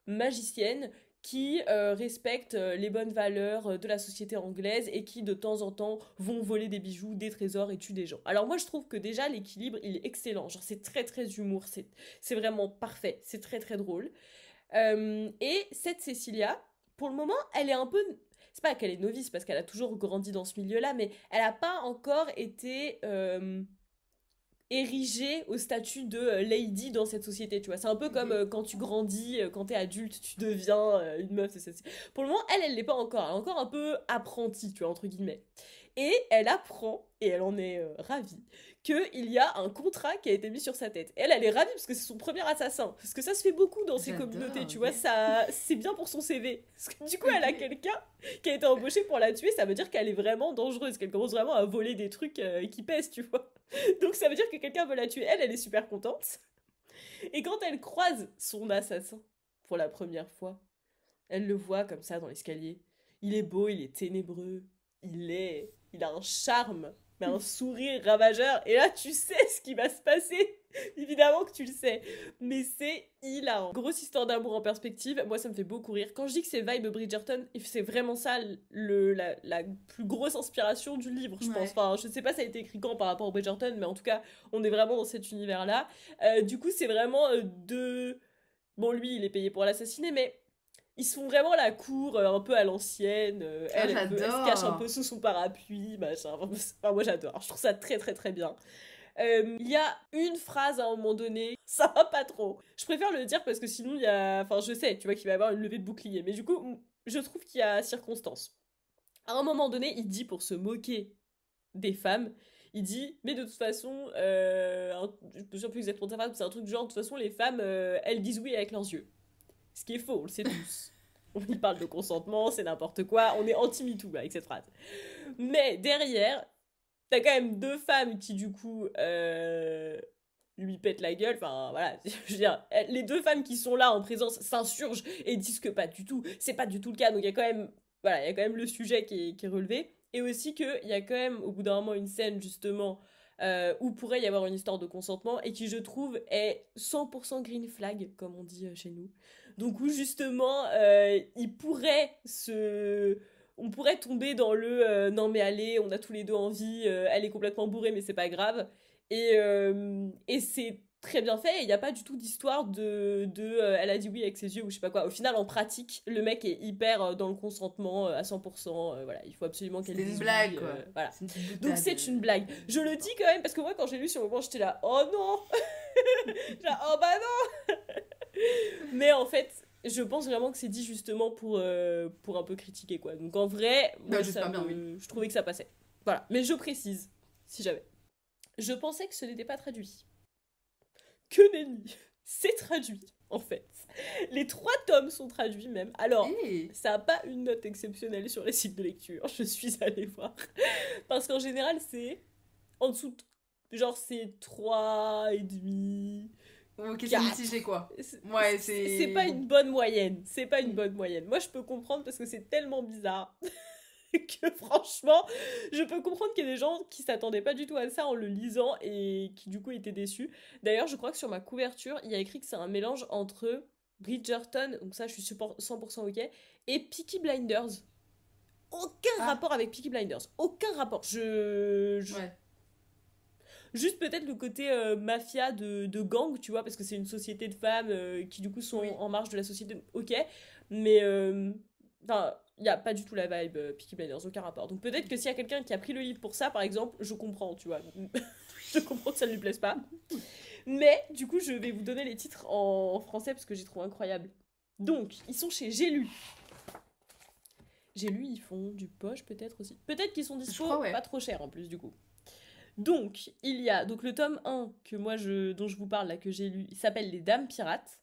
magiciennes qui respectent les bonnes valeurs de la société anglaise et qui de temps en temps vont voler des bijoux, des trésors et tuent des gens. Alors moi je trouve que déjà l'équilibre il est excellent, genre c'est très très humour, c'est vraiment parfait, c'est très très drôle. Et cette Cecilia, pour le moment elle est un peu... C'est pas qu'elle est novice parce qu'elle a toujours grandi dans ce milieu-là, mais elle a pas encore été... érigée au statut de lady dans cette société, tu vois. C'est un peu comme quand tu grandis, quand t'es adulte, tu deviens une meuf. Pour le moment, elle l'est pas encore. Elle est encore un peu apprentie, tu vois, entre guillemets. Et elle apprend, et elle en est ravie, qu'il y a un contrat qui a été mis sur sa tête. Et elle est ravie parce que c'est son premier assassin. Parce que ça se fait beaucoup dans ces communautés, tu vois. Ça, c'est bien pour son CV. Parce que du coup, elle a quelqu'un qui a été embauché pour la tuer. Ça veut dire qu'elle est vraiment dangereuse, qu'elle commence vraiment à voler des trucs qui pèsent, tu vois. Donc ça veut dire que quelqu'un veut la tuer. Elle est super contente. Et quand elle croise son assassin pour la première fois, elle le voit comme ça dans l'escalier. Il est beau, il est ténébreux, il a un charme, mais un sourire ravageur. Et là, tu sais ce qui va se passer. Évidemment que tu le sais. Mais c'est hilarant. Grosse histoire d'amour en perspective. Moi, ça me fait beaucoup rire. Quand je dis que c'est vibe Bridgerton, c'est vraiment ça la plus grosse inspiration du livre, je pense. Enfin, je sais pas ça a été écrit quand par rapport au Bridgerton, mais en tout cas, on est vraiment dans cet univers-là. Du coup, c'est vraiment deux... Bon, lui, il est payé pour l'assassiner, mais ils sont vraiment la cour un peu à l'ancienne. Elle se cache un peu sous son parapluie, machin. Enfin, moi, j'adore. Je trouve ça très, très, très bien. Il y a une phrase à un moment donné, ça va pas trop. Je préfère le dire parce que sinon il y a... Enfin, je sais, tu vois, qu'il va y avoir une levée de bouclier. Mais du coup, je trouve qu'il y a circonstance. À un moment donné, il dit, pour se moquer des femmes, il dit, mais de toute façon, je me souviens plus exactement de sa phrase, c'est un truc du genre, de toute façon, les femmes, elles disent oui avec leurs yeux. Ce qui est faux, on le sait tous. On y parle de consentement, c'est n'importe quoi, on est anti-MeToo avec cette phrase. Mais derrière, t'as quand même deux femmes qui, du coup, lui pètent la gueule. Enfin, voilà, je veux dire, les deux femmes qui sont là en présence s'insurgent et disent que pas du tout, c'est pas du tout le cas. Donc il y a quand même, voilà, il y a quand même le sujet qui est relevé. Et aussi qu'il y a quand même, au bout d'un moment, une scène, justement, où pourrait y avoir une histoire de consentement et qui, je trouve, est 100% green flag, comme on dit chez nous. Donc où, justement, on pourrait tomber dans le non mais allez, on a tous les deux envie, elle est complètement bourrée mais c'est pas grave. Et c'est très bien fait, il n'y a pas du tout d'histoire elle a dit oui avec ses yeux ou je sais pas quoi. Au final, en pratique, le mec est hyper dans le consentement à 100%. Voilà, il faut absolument qu'elle dise oui. C'est une blague, quoi. Voilà. Donc c'est une blague. Je le dis quand même parce que moi, quand j'ai lu sur le moment, j'étais là, oh non. Genre, oh bah non. Mais en fait, je pense vraiment que c'est dit justement pour un peu critiquer, quoi. Donc en vrai, moi, je trouvais que ça passait. Voilà. Mais je précise, si jamais. Je pensais que ce n'était pas traduit. Que nenni. C'est traduit, en fait. Les 3 tomes sont traduits même. Alors, ça n'a pas une note exceptionnelle sur les sites de lecture. Je suis allée voir. Parce qu'en général, c'est en dessous de... Genre, c'est 3,5... Ok, c'est mitigé quoi. Ouais, c'est pas une bonne moyenne. C'est pas une bonne moyenne. Moi, je peux comprendre parce que c'est tellement bizarre que franchement, je peux comprendre qu'il y a des gens qui s'attendaient pas du tout à ça en le lisant et qui du coup étaient déçus. D'ailleurs, je crois que sur ma couverture, il y a écrit que c'est un mélange entre Bridgerton, donc ça, je suis 100% ok, et Peaky Blinders. Aucun rapport avec Peaky Blinders. Aucun rapport. Ouais. Juste peut-être le côté mafia de gang, tu vois, parce que c'est une société de femmes qui du coup sont en marge de la société. Ok, mais enfin, il n'y a pas du tout la vibe Peaky Blinders, aucun rapport. Donc peut-être que s'il y a quelqu'un qui a pris le livre pour ça, par exemple, je comprends, tu vois. Je comprends que ça ne lui plaise pas. Mais du coup, je vais vous donner les titres en français parce que j'ai trouvé incroyable. Donc, ils sont chez J'ai lu. J'ai lu, ils font du poche peut-être aussi. Peut-être qu'ils sont dispo, pas trop cher en plus du coup. Donc, il y a donc le tome 1 que moi dont je vous parle là, que j'ai lu, il s'appelle Les Dames Pirates.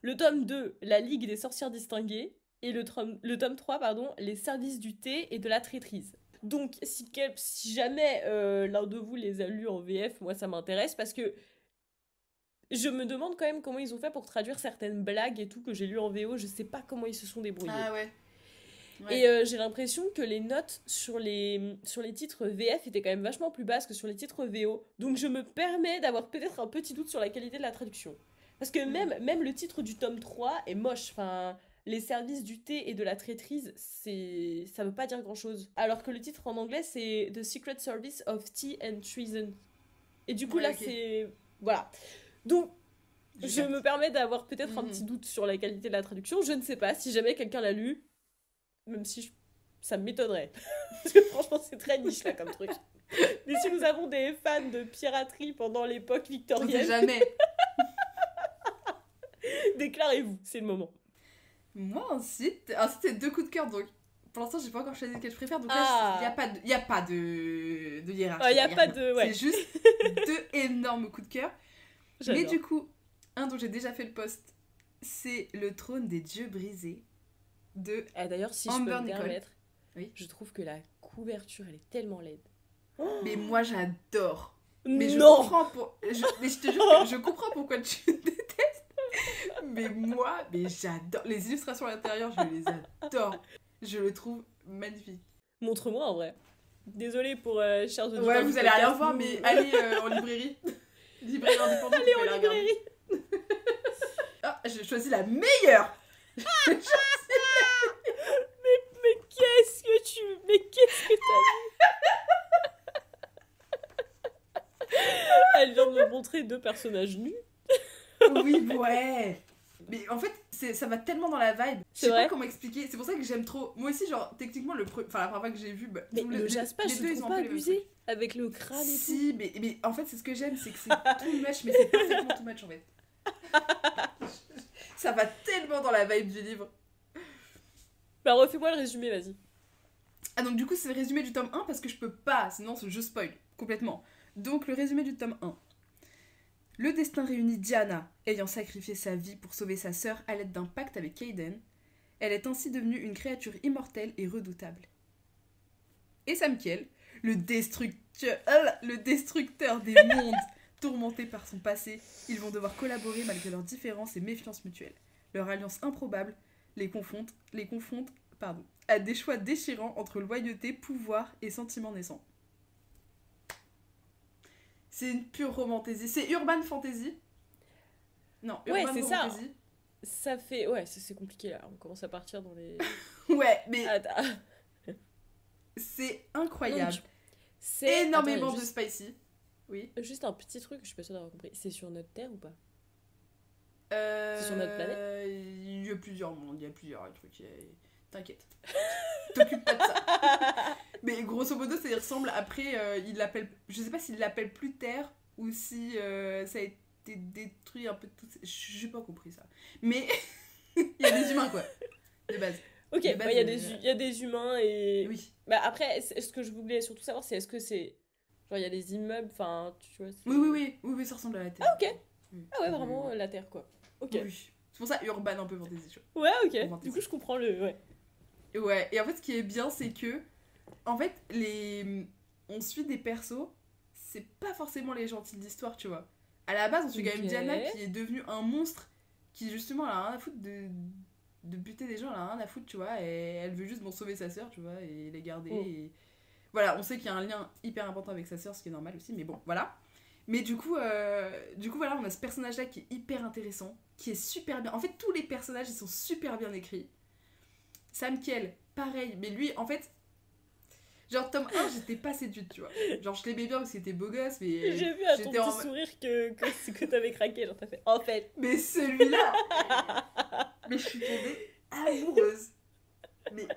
Le tome 2, La Ligue des Sorcières Distinguées. Et le tome 3, pardon, Les Services du thé et de la traîtrise. Donc, si jamais l'un de vous les a lus en VF, moi ça m'intéresse parce que je me demande quand même comment ils ont fait pour traduire certaines blagues et tout que j'ai lues en VO. Je sais pas comment ils se sont débrouillés. Ah ouais. Et j'ai l'impression que les notes sur les titres VF étaient quand même vachement plus basses que sur les titres VO. Donc je me permets d'avoir peut-être un petit doute sur la qualité de la traduction. Parce que même le titre du tome 3 est moche. Enfin, les services du thé et de la traîtrise, ça veut pas dire grand-chose. Alors que le titre en anglais, c'est The Secret Service of Tea and Treason. Et du coup, là, c'est... Voilà. Donc, je me permets d'avoir peut-être un petit doute sur la qualité de la traduction. Je ne sais pas. Si jamais quelqu'un l'a lu, même si ça m'étonnerait. Parce que franchement, c'est très niche, là, comme truc. Mais si nous avons des fans de piraterie pendant l'époque victorienne... On sait jamais. Déclarez-vous, c'est le moment. Moi, ensuite, c'est 2 coups de cœur, donc pour l'instant, j'ai pas encore choisi lequel je préfère, donc là, il n'y a pas de hiérarchie. Il n'y a pas de... Ouais. C'est juste 2 énormes coups de cœur. J'adore. Mais du coup, un dont j'ai déjà fait le post, c'est Le Trône des Dieux Brisés de d'ailleurs, si Amber je peux me Nicole. permettre, oui. Je trouve que la couverture, elle est tellement laide. Mais moi, j'adore. Mais je non comprends mais je te jure que je comprends pourquoi tu détestes. Mais moi, j'adore. Les illustrations à l'intérieur, je les adore. Je le trouve magnifique. Montre-moi en vrai. Désolée pour chers auditeurs. Ouais, vous allez rien voir, mais allez en librairie. Librairie indépendante. Allez en librairie. Ah, j'ai choisi la meilleure. mais qu'est-ce que t'as dit? Elle vient de me montrer 2 personnages nus. Oui, ouais. Mais en fait, ça va tellement dans la vibe. Je sais pas comment expliquer. C'est pour ça que j'aime trop. Moi aussi, genre, techniquement, la première fois que j'ai vu... mais le Jasper, je trouve pas abusé. Avec le crâne et tout. Si, mais en fait, c'est ce que j'aime, c'est que c'est too much, mais c'est parfaitement too much, en fait. Ça va tellement dans la vibe du livre. Bah, refais-moi le résumé, vas-y. Ah, donc du coup, c'est le résumé du tome 1, parce que je peux pas, sinon je spoil complètement. Donc, le résumé du tome 1. Le destin réunit Diana, ayant sacrifié sa vie pour sauver sa sœur à l'aide d'un pacte avec Kaden. Elle est ainsi devenue une créature immortelle et redoutable. Et Samkiel, le destructeur des mondes, tourmenté par son passé, ils vont devoir collaborer malgré leurs différences et méfiances mutuelles. Leur alliance improbable les confronte à des choix déchirants entre loyauté, pouvoir et sentiments naissants. C'est une pure romantasy. C'est urban fantasy. Non, urban c'est fantasy. Ça fait... Ouais, c'est compliqué là. On commence à partir dans les... Ouais, mais... C'est incroyable. Donc, c'est énormément de spicy. Oui. Juste un petit truc, je suis pas sûre d'avoir compris. C'est sur notre Terre ou pas? C'est sur notre planète? Il y a plusieurs mondes, il y a plusieurs trucs. T'inquiète. T'occupes pas de ça. Mais grosso modo, ça y ressemble. Après, il l'appelle... Je sais pas s'il l'appelle plus Terre ou si ça a été détruit un peu de tout... J'ai pas compris ça. Mais il y a des humains, quoi. De base. Ok, il y a des humains et... Oui. Bah après, ce que je voulais surtout savoir, c'est est-ce que c'est... Genre, il y a des immeubles, enfin, tu vois... Oui, ça ressemble à la Terre. Ah, ok. Ah ouais, vraiment, la Terre, quoi. Ok. Oui. C'est pour ça, urban un peu fantasy, tu vois. Ouais, ok. Du coup, je comprends le... Ouais, et en fait, ce qui est bien, c'est que... En fait, on suit des persos, c'est pas forcément les gentils de l'histoire, tu vois. À la base, on suit quand même Diana, qui est devenue un monstre, qui justement, elle a rien à foutre de buter des gens, elle a rien à foutre, tu vois, et elle veut juste sauver sa sœur, tu vois, et les garder, et... Voilà, on sait qu'il y a un lien hyper important avec sa sœur, ce qui est normal aussi, mais bon, voilà. Mais du coup, voilà, on a ce personnage-là qui est hyper intéressant, qui est super bien... En fait, tous les personnages, ils sont super bien écrits. Samkiel, pareil, mais lui, en fait... Genre, tome 1, j'étais pas séduite, tu vois. Genre, je l'aimais bien parce qu'il était beau gosse, mais... J'ai vu à ton petit sourire que t'avais craqué, genre t'as fait... En fait... Mais celui-là mais je suis tombée amoureuse. Mais...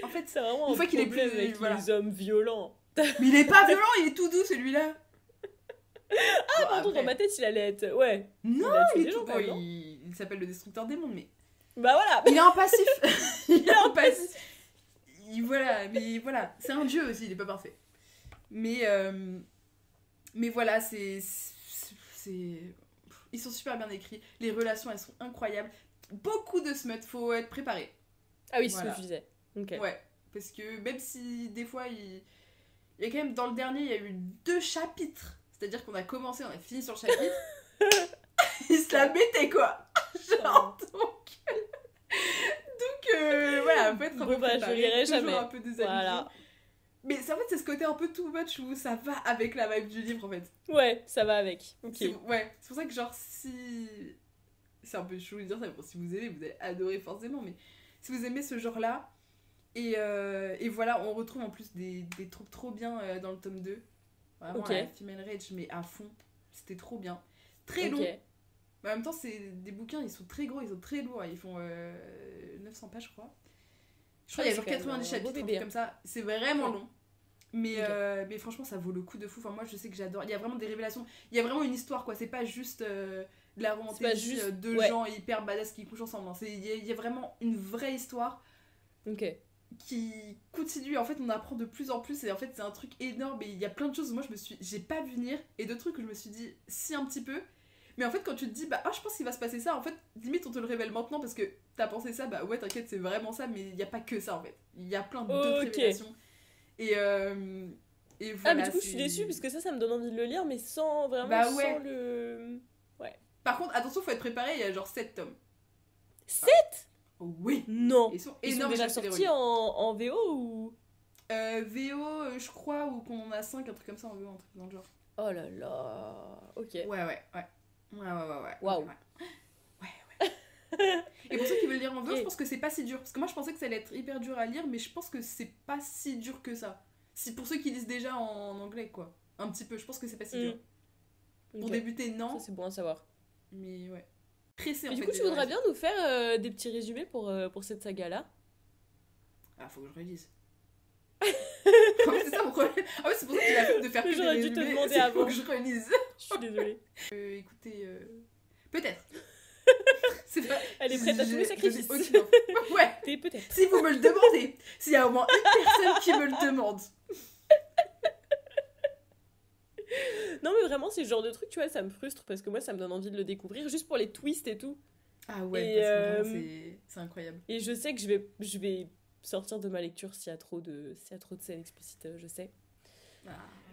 En fait, c'est vraiment une fois qu'il est plus avec les hommes violents. Mais il est pas violent, il est tout doux celui-là. Ah, pardon, dans ma tête, il allait être... Ouais. Non, il est tout doux. Il s'appelle le destructeur des mondes, mais... Bah voilà. Il est un passif. Il est un passif. Voilà, mais voilà. C'est un dieu aussi, il est pas parfait. Mais voilà, c'est... Ils sont super bien écrits. Les relations, elles sont incroyables. Beaucoup de smut, faut être préparé. Ah oui, c'est ce que je disais. Okay. Ouais, parce que même si des fois il y a quand même, dans le dernier, il y a eu 2 chapitres, c'est-à-dire qu'on a commencé, on a fini sur le chapitre, il se la mettait quoi, genre, donc voilà, faut être un peu préparé, je lirai jamais. un peu déshabillé. Voilà. Mais en fait, c'est ce côté un peu too much où ça va avec la vibe du livre, en fait. Ouais, ça va avec. Ok. C'est pour ça que, genre, si... C'est un peu chaud de dire ça, mais bon, si vous aimez, vous allez adorer forcément, mais si vous aimez ce genre-là, et voilà, on retrouve en plus des trucs trop bien dans le tome 2. Vraiment, la Female Rage, mais à fond. C'était trop bien. Très long. Mais en même temps, c'est des bouquins, ils sont très gros, ils sont très lourds. Ils font 900 pages, je crois. Je crois qu'il y a genre 90 chapitres, un truc comme ça. C'est vraiment long. Mais franchement, ça vaut le coup de fou. Enfin, moi, je sais que j'adore. Il y a vraiment des révélations. Il y a vraiment une histoire, quoi. C'est pas juste de la romantésie de gens hyper badass qui couchent ensemble. Il y a vraiment une vraie histoire. Qui continue. En fait, on apprend de plus en plus. Et en fait, c'est un truc énorme. Et il y a plein de choses où moi, j'ai pas vu venir. Et de trucs où je me suis dit, si, un petit peu. Mais en fait, quand tu te dis, je pense qu'il va se passer ça, en fait, limite, on te le révèle maintenant parce que t'as pensé ça, ouais, t'inquiète, c'est vraiment ça, mais il n'y a pas que ça, en fait. Il y a plein d'autres révélations. Et voilà. Mais du coup, je suis déçue parce que ça me donne envie de le lire, mais sans vraiment, sans le... Ouais. Par contre, attention, faut être préparé, il y a genre 7 tomes. 7 ? Oui. Non. Ils sont déjà sortis en VO ou... VO, je crois, ou qu'on en a 5, un truc comme ça en VO, un truc dans le genre. Oh là là. Ok. Ouais. Waouh. Ouais. Et pour ceux qui veulent lire en VO, je pense que c'est pas si dur. Parce que moi, je pensais que ça allait être hyper dur à lire, mais je pense que c'est pas si dur que ça. Si pour ceux qui lisent déjà en anglais, quoi. Un petit peu, je pense que c'est pas si dur. Pour débuter, non. Ça, c'est bon à savoir. Mais ouais. Pressé, en fait. Du coup, tu voudrais bien nous faire des petits résumés pour cette saga-là ? Ah, faut que je relise. En fait, c'est ça mon problème. En fait, c'est pour ça qu'il a fait de faire que des résumés. J'aurais dû te demander avant. Faut que je relise. Je suis désolée. Écoutez, peut-être. Elle est prête à tous les sacrifices. Ouais. T'es peut-être. Si vous me le demandez. S'il y a au moins une personne qui me le demande. Non mais vraiment, c'est le genre de truc, tu vois, ça me frustre parce que moi, ça me donne envie de le découvrir juste pour les twists et tout. Ah ouais, parce que c'est incroyable. Et je sais que je vais sortir de ma lecture s'il y a trop de scènes explicites, je sais.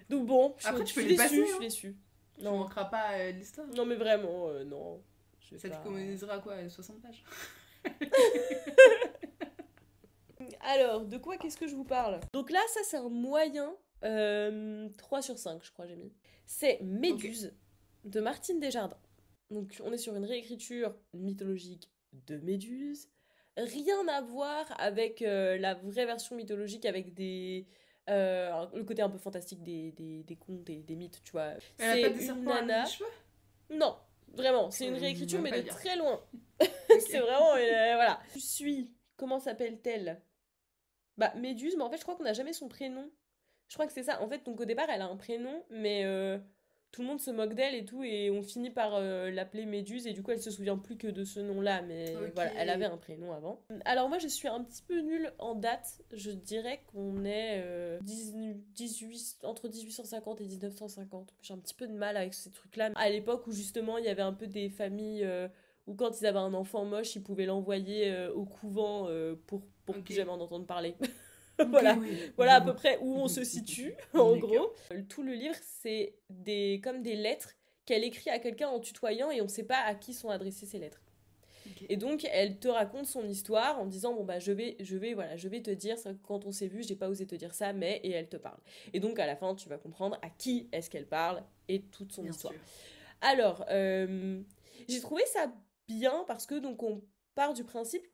Donc bon, après tu peux les passer, je suis déçue. Tu manqueras pas l'histoire. Non mais vraiment, non. Ça te communisera quoi, 60 pages. Alors, de quoi qu'est-ce que je vous parle ? Donc là, ça c'est un moyen 3 sur 5, je crois j'ai mis. C'est Méduse de Martine Desjardins. Donc on est sur une réécriture mythologique de Méduse. Rien à voir avec la vraie version mythologique avec le côté un peu fantastique des contes et des mythes, tu vois. Elle a pas des serpents avec des cheveux ? Non, vraiment, c'est une réécriture mais de très loin. C'est vraiment, voilà. Je suis, comment s'appelle-t-elle ? Méduse, mais en fait je crois qu'on n'a jamais son prénom. Je crois que c'est ça. En fait, donc au départ, elle a un prénom, mais tout le monde se moque d'elle et tout, et on finit par l'appeler Méduse, et du coup, elle se souvient plus que de ce nom-là, mais voilà, elle avait un prénom avant. Alors moi, je suis un petit peu nulle en date. Je dirais qu'on est entre 1850 et 1950. J'ai un petit peu de mal avec ces trucs-là. À l'époque où justement, il y avait un peu des familles où quand ils avaient un enfant moche, ils pouvaient l'envoyer au couvent pour plus jamais en entendre parler. Voilà à peu près où on se situe, en gros. Tout le livre, c'est comme des lettres qu'elle écrit à quelqu'un en tutoyant et on ne sait pas à qui sont adressées ces lettres. Et donc, elle te raconte son histoire en disant, je vais te dire, quand on s'est vu, j'ai pas osé te dire ça, et elle te parle. Et donc, à la fin, tu vas comprendre à qui est-ce qu'elle parle et toute son histoire. Alors, j'ai trouvé ça bien parce que, donc, on part du principe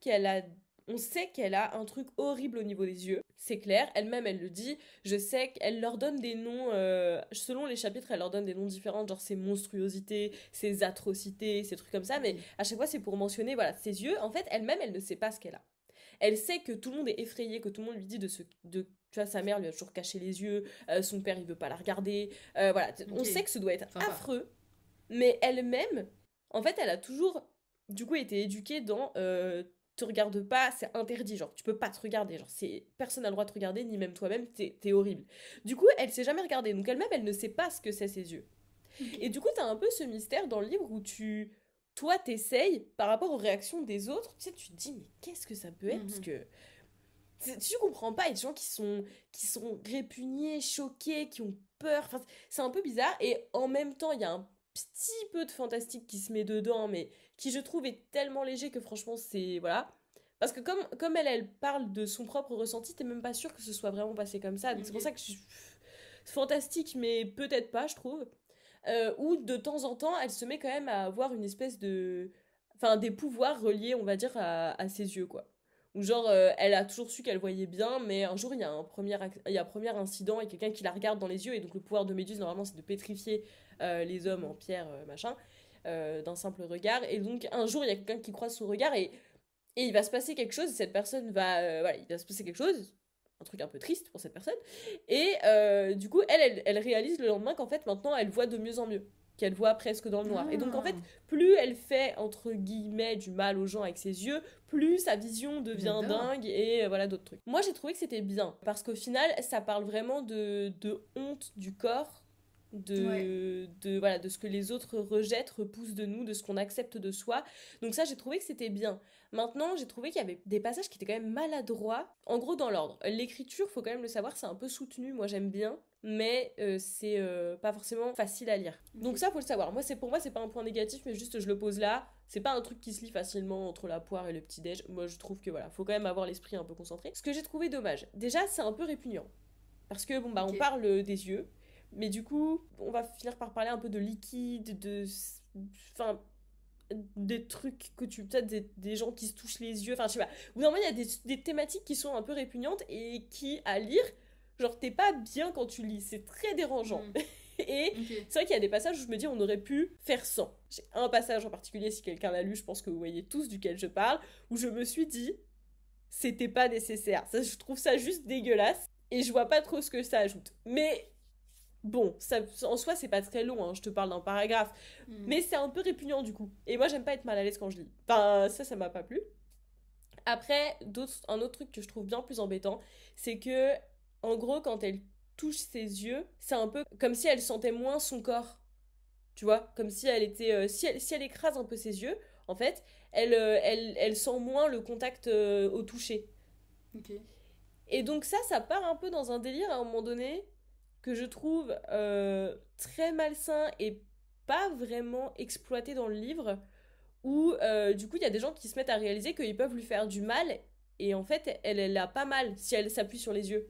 on sait qu'elle a un truc horrible au niveau des yeux, c'est clair, elle-même elle le dit, je sais qu'elle leur donne des noms, selon les chapitres elle leur donne des noms différents, genre ses monstruosités, ses atrocités, ces trucs comme ça, mais à chaque fois c'est pour mentionner, voilà, ses yeux, en fait elle-même elle ne sait pas ce qu'elle a. Elle sait que tout le monde est effrayé, que tout le monde lui dit tu vois, sa mère lui a toujours caché les yeux, son père il veut pas la regarder, voilà, on sait que ça doit être affreux, mais elle-même, en fait elle a toujours, du coup, été éduquée dans... te regarde pas, c'est interdit, genre tu peux pas te regarder, genre personne n'a le droit de te regarder, ni même toi-même, t'es horrible. Du coup, elle s'est jamais regardée, donc elle-même, elle ne sait pas ce que c'est ses yeux. Et du coup, t'as un peu ce mystère dans le livre où toi, t'essayes, par rapport aux réactions des autres, tu sais, tu te dis, mais qu'est-ce que ça peut être ? Parce que Tu comprends pas, il y a des gens qui sont répugnés, choqués, qui ont peur, enfin, c'est un peu bizarre, et en même temps, il y a un petit peu de fantastique qui se met dedans, mais qui, je trouve, est tellement léger que franchement, c'est... Voilà. Parce que comme elle parle de son propre ressenti, t'es même pas sûr que ce soit vraiment passé comme ça. Donc c'est pour ça que c'est fantastique, mais peut-être pas, je trouve. Où de temps en temps, elle se met quand même à avoir une espèce de... Enfin, des pouvoirs reliés, on va dire, à ses yeux, quoi. Ou genre, elle a toujours su qu'elle voyait bien, mais un jour, il y a un premier incident et quelqu'un qui la regarde dans les yeux, et donc le pouvoir de Méduse, normalement, c'est de pétrifier les hommes en pierre, machin, d'un simple regard. Et donc, un jour, il y a quelqu'un qui croise son regard, et il va se passer quelque chose, et cette personne va... voilà, il va se passer quelque chose, un truc un peu triste pour cette personne, et du coup, elle réalise le lendemain qu'en fait, maintenant, elle voit de mieux en mieux, qu'elle voit presque dans le noir. Et donc, en fait, plus elle fait, entre guillemets, du mal aux gens avec ses yeux, plus sa vision devient dingue, et voilà, d'autres trucs. Moi, j'ai trouvé que c'était bien, parce qu'au final, ça parle vraiment de honte du corps, voilà, de ce que les autres rejettent, repoussent de nous, de ce qu'on accepte de soi. Donc ça, j'ai trouvé que c'était bien. Maintenant, j'ai trouvé qu'il y avait des passages qui étaient quand même maladroits. En gros, dans l'ordre. L'écriture, faut quand même le savoir, c'est un peu soutenu. Moi, j'aime bien. Mais c'est pas forcément facile à lire. Donc ça, faut le savoir. Pour moi, c'est pas un point négatif, mais juste je le pose là. C'est pas un truc qui se lit facilement entre la poire et le petit-déj. Moi, je trouve que voilà, faut quand même avoir l'esprit un peu concentré. Ce que j'ai trouvé dommage. Déjà, c'est un peu répugnant. Parce que, bon, on parle des yeux. Mais du coup, on va finir par parler un peu de liquide, enfin, des trucs que tu... Peut-être des gens qui se touchent les yeux, enfin, je sais pas. Au bout d'un moment, il y a des thématiques qui sont un peu répugnantes et qui, à lire, genre, t'es pas bien quand tu lis. C'est très dérangeant. Et c'est vrai qu'il y a des passages où je me dis, on aurait pu faire sans. J'ai un passage en particulier, si quelqu'un l'a lu, je pense que vous voyez tous duquel je parle, où je me suis dit, c'était pas nécessaire. Ça, je trouve ça juste dégueulasse. Et je vois pas trop ce que ça ajoute. Mais... Bon, ça, en soi, c'est pas très long, hein, je te parle d'un paragraphe. Mais c'est un peu répugnant, du coup. Et moi, j'aime pas être mal à l'aise quand je lis. Enfin, ça m'a pas plu. Après, un autre truc que je trouve bien plus embêtant, c'est que, en gros, quand elle touche ses yeux, c'est un peu comme si elle sentait moins son corps. Tu vois? Comme si elle était... si elle écrase un peu ses yeux, en fait, elle sent moins le contact au toucher. Et donc ça part un peu dans un délire, à un moment donné que je trouve très malsain et pas vraiment exploité dans le livre, où du coup il y a des gens qui se mettent à réaliser qu'ils peuvent lui faire du mal, et en fait elle a pas mal si elle s'appuie sur les yeux.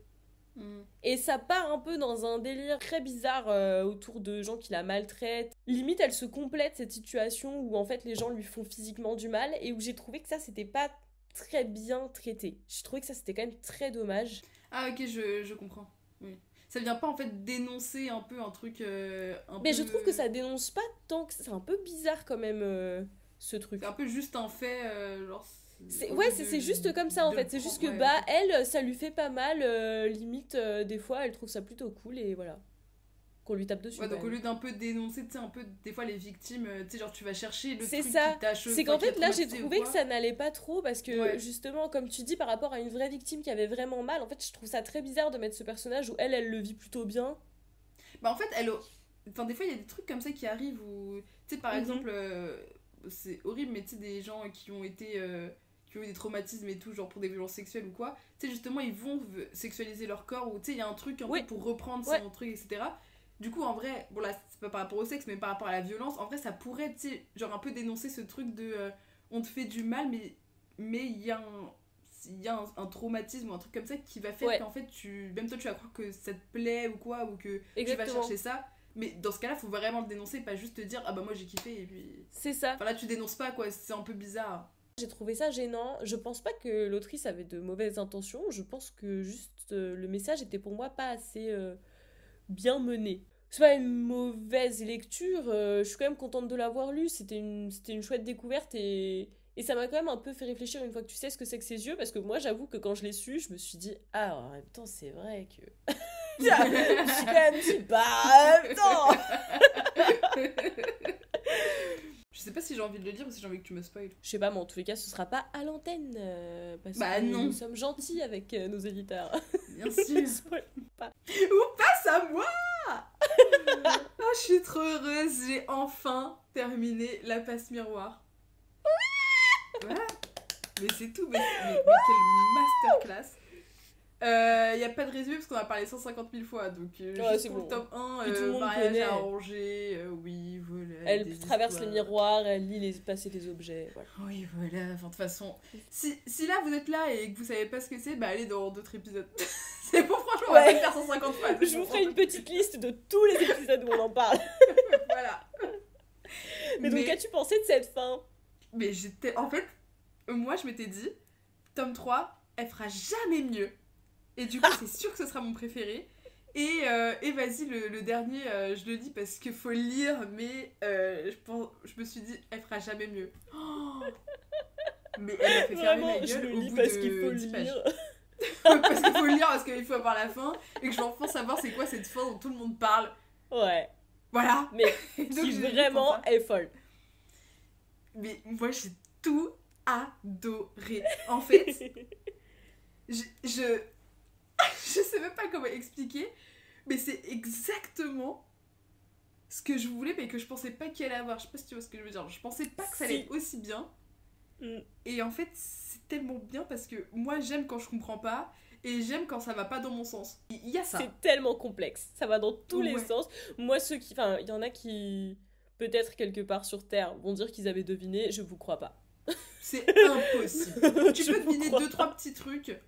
Et ça part un peu dans un délire très bizarre autour de gens qui la maltraitent. Limite elle se complète cette situation où en fait les gens lui font physiquement du mal, et où j'ai trouvé que ça c'était pas très bien traité. J'ai trouvé que ça c'était quand même très dommage. Ah ok, je comprends. Oui. Ça vient pas en fait dénoncer un peu un truc mais je trouve que ça dénonce pas tant que... C'est un peu bizarre quand même, ce truc. C'est un peu juste un fait, genre... C'est juste comme ça en fait. C'est juste que elle, ça lui fait pas mal. Limite, des fois, elle trouve ça plutôt cool, et voilà. Qu'on lui tape dessus. Ouais, donc au lieu d'un peu dénoncer, tu sais, un peu des fois les victimes, tu sais, genre tu vas chercher le truc qui t'a choqué. C'est qu'en fait, là, j'ai trouvé que ça n'allait pas trop, parce que justement, comme tu dis, par rapport à une vraie victime qui avait vraiment mal, en fait, je trouve ça très bizarre de mettre ce personnage où elle le vit plutôt bien. Bah en fait, enfin, des fois, il y a des trucs comme ça qui arrivent où, tu sais, par exemple, c'est horrible, mais tu sais, des gens qui ont été... qui ont eu des traumatismes et tout, genre pour des violences sexuelles ou quoi, tu sais, justement, ils vont sexualiser leur corps, ou tu sais, il y a un truc un peu pour reprendre son truc, etc. Du coup, en vrai, bon là, c'est pas par rapport au sexe, mais par rapport à la violence, en vrai, ça pourrait, tu sais, genre un peu dénoncer ce truc de on te fait du mal, mais il y a un traumatisme ou un truc comme ça qui va faire qu'en fait, même toi, tu vas croire que ça te plaît ou quoi, ou que tu vas chercher ça. Mais dans ce cas-là, faut vraiment le dénoncer, pas juste te dire ah bah moi j'ai kiffé et puis. C'est ça. Enfin là, tu dénonces pas, quoi, c'est un peu bizarre. J'ai trouvé ça gênant. Je pense pas que l'autrice avait de mauvaises intentions. Je pense que juste le message était pour moi pas assez bien mené. C'est pas une mauvaise lecture. Je suis quand même contente de l'avoir lu. C'était une chouette découverte, et ça m'a quand même un peu fait réfléchir une fois que tu sais ce que c'est que ses yeux. Parce que moi, j'avoue que quand je l'ai su, je me suis dit ah, en même temps, c'est vrai que. Je suis quand même super. En même temps. Je sais pas si j'ai envie de le lire ou si j'ai envie que tu me spoiles. Je sais pas, mais en tous les cas, ce sera pas à l'antenne. Parce que nous sommes gentils avec nos éditeurs. Bien sûr. Spoil pas. Ou passe à moi. Je suis trop heureuse. J'ai enfin terminé La Passe Miroir. Oui. Voilà. Mais c'est tout. Mais quelle masterclass. Y a pas de résumé parce qu'on a parlé 150 000 fois, donc juste pour bon. le top 1, Puis tout le monde mariage connaît. arrangé, oui, voilà. Elle traverse les miroirs, elle lit les passés des objets, voilà. Oui, voilà, enfin, de toute façon, si là vous êtes là et que vous savez pas ce que c'est, bah allez dans d'autres épisodes. C'est bon, franchement, on va pas le faire 150 fois. Je vous ferai une petite liste de tous les épisodes où on en parle. Voilà. Mais donc, qu'as-tu pensé de cette fin? Mais j'étais... En fait, moi, je m'étais dit, tome 3, elle fera jamais mieux. Et du coup, c'est sûr que ce sera mon préféré. Et vas-y, le dernier, je le dis parce qu'il faut le lire, mais je me suis dit, elle fera jamais mieux. Oh, mais elle m'a fait fermer ma gueule au bout parce de qu'il faut 10 pages. lire. Parce qu'il faut le lire, parce qu'il faut avoir la fin, et que je veux enfin savoir c'est quoi cette fin dont tout le monde parle. Ouais. Voilà. Mais qui vraiment est folle. Mais moi, j'ai tout adoré. En fait, je sais même pas comment expliquer, mais c'est exactement ce que je voulais, mais que je pensais pas qu'il allait avoir. Je sais pas si tu vois ce que je veux dire. Je pensais pas que ça allait être aussi bien. Et en fait, c'est tellement bien parce que moi, j'aime quand je comprends pas et j'aime quand ça va pas dans mon sens. Il y a ça. C'est tellement complexe. Ça va dans tous les sens. Moi, il y en a qui, peut-être quelque part sur Terre, vont dire qu'ils avaient deviné. Je vous crois pas. C'est impossible. Tu peux deviner 2-3 petits trucs.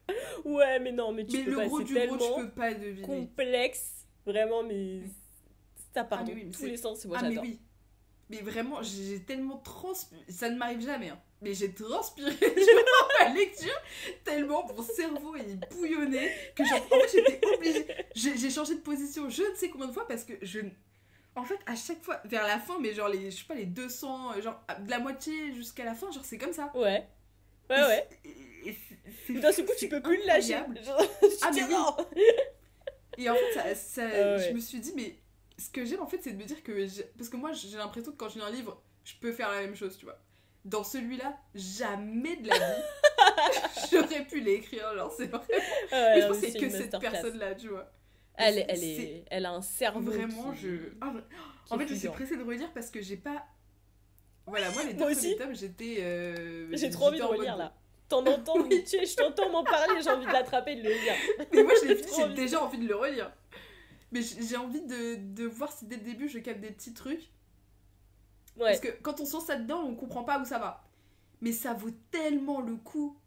Ouais, mais non, mais tu peux le pas. gros C'est du tellement gros, tu peux pas deviner. Complexe. Vraiment, mais ça part dans oui, tous les sens. Moi, mais j'adore. oui. Mais vraiment, j'ai tellement transpiré. Ça ne m'arrive jamais, hein. Mais j'ai transpiré durant ma lecture tellement mon cerveau est bouillonné que en fait j'étais obligée. J'ai changé de position je ne sais combien de fois parce que en fait, à chaque fois, vers la fin, mais genre je sais pas, les 200, genre de la moitié jusqu'à la fin, genre c'est comme ça. Ouais. D'un coup, tu peux plus le lâcher. Mais oui. Et en fait, je me suis dit, mais ce que j'aime en fait, c'est de me dire que. Parce que moi, j'ai l'impression que quand je lis un livre, je peux faire la même chose, tu vois. Dans celui-là, jamais de la vie, j'aurais pu l'écrire, genre, c'est vrai. Mais je pense que c'est que cette personne-là, tu vois. Elle a un cerveau. Vraiment, en fait, je suis pressée de relire parce que j'ai pas. Voilà, moi, les deux premiers tomes, j'étais. J'ai trop envie de relire là. T'en entends, oui. Je t'entends m'en parler, j'ai envie de l'attraper et de le lire. Mais moi, je l'ai fini, j'ai déjà envie de le relire. Mais j'ai envie de voir si dès le début, je capte des petits trucs. Ouais. Parce que quand on sort ça dedans, on comprend pas où ça va. Mais ça vaut tellement le coup.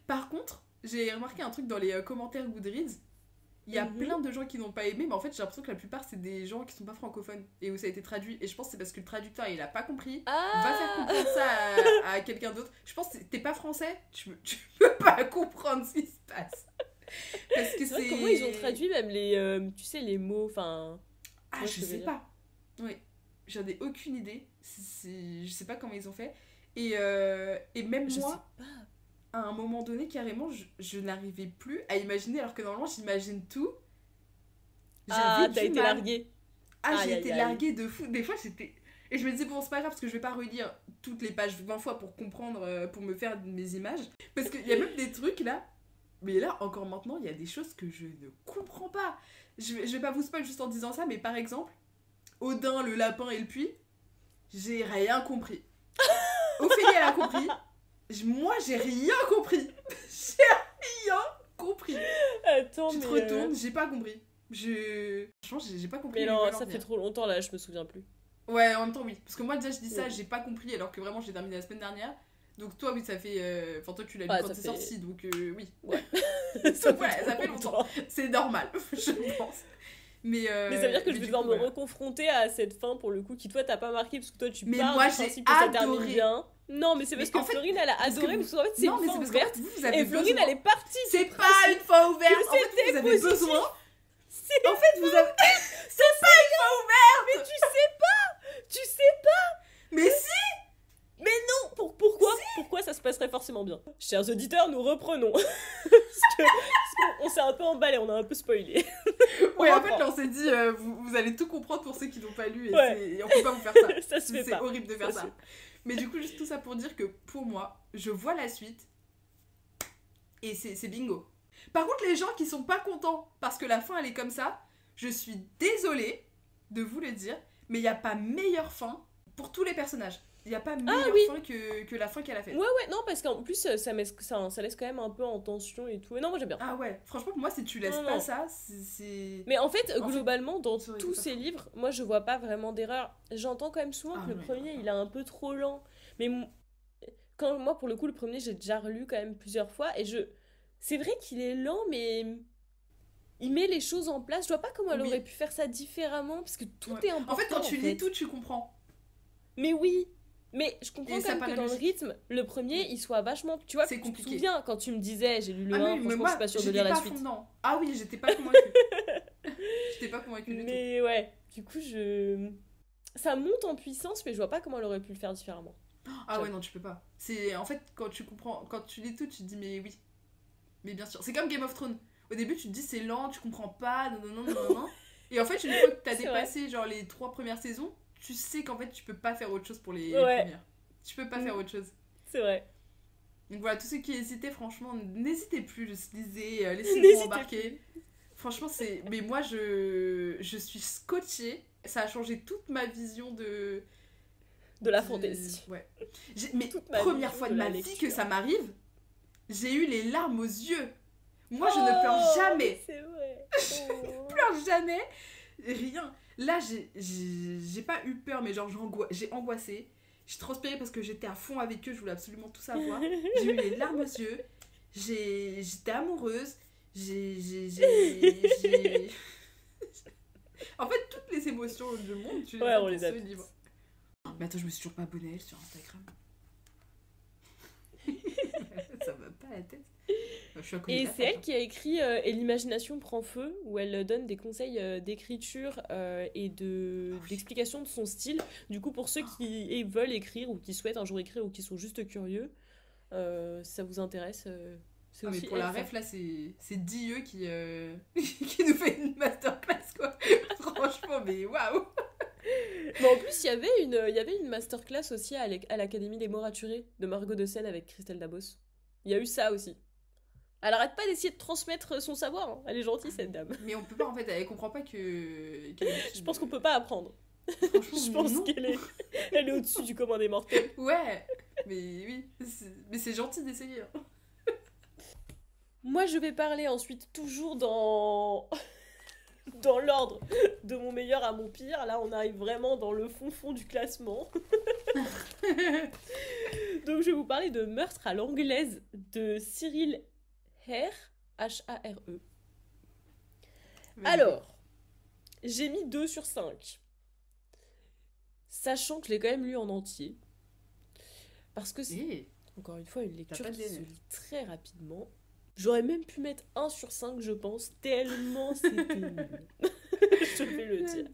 Par contre, j'ai remarqué un truc dans les commentaires Goodreads. Il y a plein de gens qui n'ont pas aimé, mais en fait, j'ai l'impression que la plupart, c'est des gens qui sont pas francophones et où ça a été traduit. Et je pense que c'est parce que le traducteur, il a pas compris. Va faire comprendre ça à quelqu'un d'autre. Je pense que t'es pas français, tu peux pas comprendre ce qui se passe. Parce que c'est... Comment ils ont traduit même les, tu sais, les mots, enfin... Ah, je sais pas. Oui. J'en ai aucune idée. Je sais pas comment ils ont fait. Et même moi, à un moment donné, carrément, je n'arrivais plus à imaginer, alors que normalement, j'imagine tout. T'as été larguée. J'ai été larguée de fou. Des fois, j'étais... Et je me disais, bon, c'est pas grave, parce que je vais pas relire toutes les pages 20 fois pour comprendre, pour me faire mes images. Parce qu'il y a même des trucs, là... Mais là, encore maintenant, il y a des choses que je ne comprends pas. Je vais pas vous spoil juste en disant ça, mais par exemple, Odin, le lapin et le puits, j'ai rien compris. Ophélie, elle a compris. Moi, j'ai rien compris. J'ai rien compris. Attends, tu te retournes, j'ai pas compris. Franchement, j'ai pas compris. Mais non, ça fait trop longtemps là, je me souviens plus. Ouais, en même temps, oui. Parce que moi, déjà, je dis ça, j'ai pas compris, alors que vraiment, j'ai terminé la semaine dernière. Donc, toi, oui, ça fait. Enfin, toi, tu l'as lu quand c'est sorti, donc oui. Ouais. ça fait longtemps. C'est normal, je pense. Mais ça veut dire que je vais devoir me reconfronter à cette fin pour le coup qui toi t'as pas marqué parce que toi tu pars moi, du principe que ça termine bien. Non mais c'est parce que Florine elle a adoré parce qu'en fait c'est une fin ouverte et Florine elle est partie. C'est pas une fin ouverte. En fait vous avez besoin. En fait vous avez. C'est pas une fin ouverte. Mais tu sais pas. Mais si. Mais non. Pourquoi ça se passerait forcément bien? Chers auditeurs, nous reprenons. parce qu'on s'est un peu emballé, on a un peu spoilé. Ouais, en fait, là, on s'est dit, vous allez tout comprendre pour ceux qui n'ont pas lu et on peut pas vous faire ça. Ça se fait pas. C'est horrible de faire ça. Mais du coup, juste tout ça pour dire que pour moi, je vois la suite et c'est bingo. Par contre, les gens qui sont pas contents parce que la fin elle est comme ça, je suis désolée de vous le dire, mais il n'y a pas meilleure fin pour tous les personnages. Il n'y a pas meilleure fin que la fin qu'elle a faite. Ouais, non, parce qu'en plus, ça laisse quand même un peu en tension et tout. Et non, moi, j'aime bien. Ah ouais, franchement, pour moi, si tu laisses pas ça, c'est... Mais en fait, globalement, dans tous ces livres, moi, je vois pas vraiment d'erreur. J'entends quand même souvent que le premier, il est un peu trop lent. Mais quand moi, pour le coup, le premier, j'ai déjà relu quand même plusieurs fois. Et c'est vrai qu'il est lent, mais... Il met les choses en place. Je vois pas comment elle aurait pu faire ça différemment, parce que tout est important. En fait, quand tu lis tout, tu comprends. Mais oui, mais je comprends quand même que dans le rythme, le premier, il soit vachement... Tu vois, tu te souviens quand tu me disais, j'ai lu le 1, franchement, je suis pas sûre de lire la suite. Ah oui, j'étais pas convaincue. J'étais pas convaincue du tout. Mais ouais, du coup, ça monte en puissance, mais je vois pas comment elle aurait pu le faire différemment. Ah ouais, non, tu peux pas. C'est... En fait, quand tu comprends, quand tu lis tout, tu te dis, mais oui. Mais bien sûr. C'est comme Game of Thrones. Au début, tu te dis, c'est lent, tu comprends pas, non. Et en fait, une fois que t'as dépassé genre les 3 premières saisons, tu sais qu'en fait tu peux pas faire autre chose pour les premières. Tu peux pas faire autre chose. C'est vrai. Donc voilà, tous ceux qui hésitaient, franchement, n'hésitez plus, juste lisez, laissez-vous embarquer. Franchement, c'est... Mais moi, je suis scotchée. Ça a changé toute ma vision de la fantaisie. Ouais. Mais première fois de ma vie que ça m'arrive, j'ai eu les larmes aux yeux. Moi, je ne pleure jamais. C'est vrai. Je ne pleure jamais. Rien. Là, j'ai pas eu peur, mais genre j'ai angoissé. J'ai transpiré parce que j'étais à fond avec eux, je voulais absolument tout savoir. J'ai eu les larmes aux yeux. J'étais amoureuse. En fait, toutes les émotions du monde, tu les as dans ce livre. Mais attends, je me suis toujours pas abonnée à elle sur Instagram. Ça va pas la tête. Et c'est elle qui a écrit Et l'imagination prend feu, où elle donne des conseils d'écriture et d'explication de son style. Du coup, pour ceux qui veulent écrire ou qui souhaitent un jour écrire ou qui sont juste curieux, si ça vous intéresse, c'est aussi... Mais pour la ref, là, c'est Dieu qui nous fait une masterclass, quoi. Franchement, mais waouh. Mais en plus, il y avait une masterclass aussi à l'Académie des mots raturés de Margot de Seine avec Christelle Dabos. Il y a eu ça aussi. Elle arrête pas d'essayer de transmettre son savoir. Hein. Elle est gentille, cette dame. Mais on peut pas, en fait, elle comprend pas que... Je pense qu'on peut pas apprendre. Je pense qu'elle est au-dessus du commun des mortels. Ouais, mais oui. Mais c'est gentil d'essayer. Hein. Moi, je vais parler ensuite toujours dans l'ordre de mon meilleur à mon pire. Là, on arrive vraiment dans le fond du classement. Donc, je vais vous parler de Meurtre à l'anglaise de Cyril Hare. Alors, j'ai mis 2 sur 5. Sachant que je l'ai quand même lu en entier. Parce que c'est, encore une fois, une lecture qui se lit très rapidement. J'aurais même pu mettre 1 sur 5, je pense, tellement c'était nul. Je vais le dire.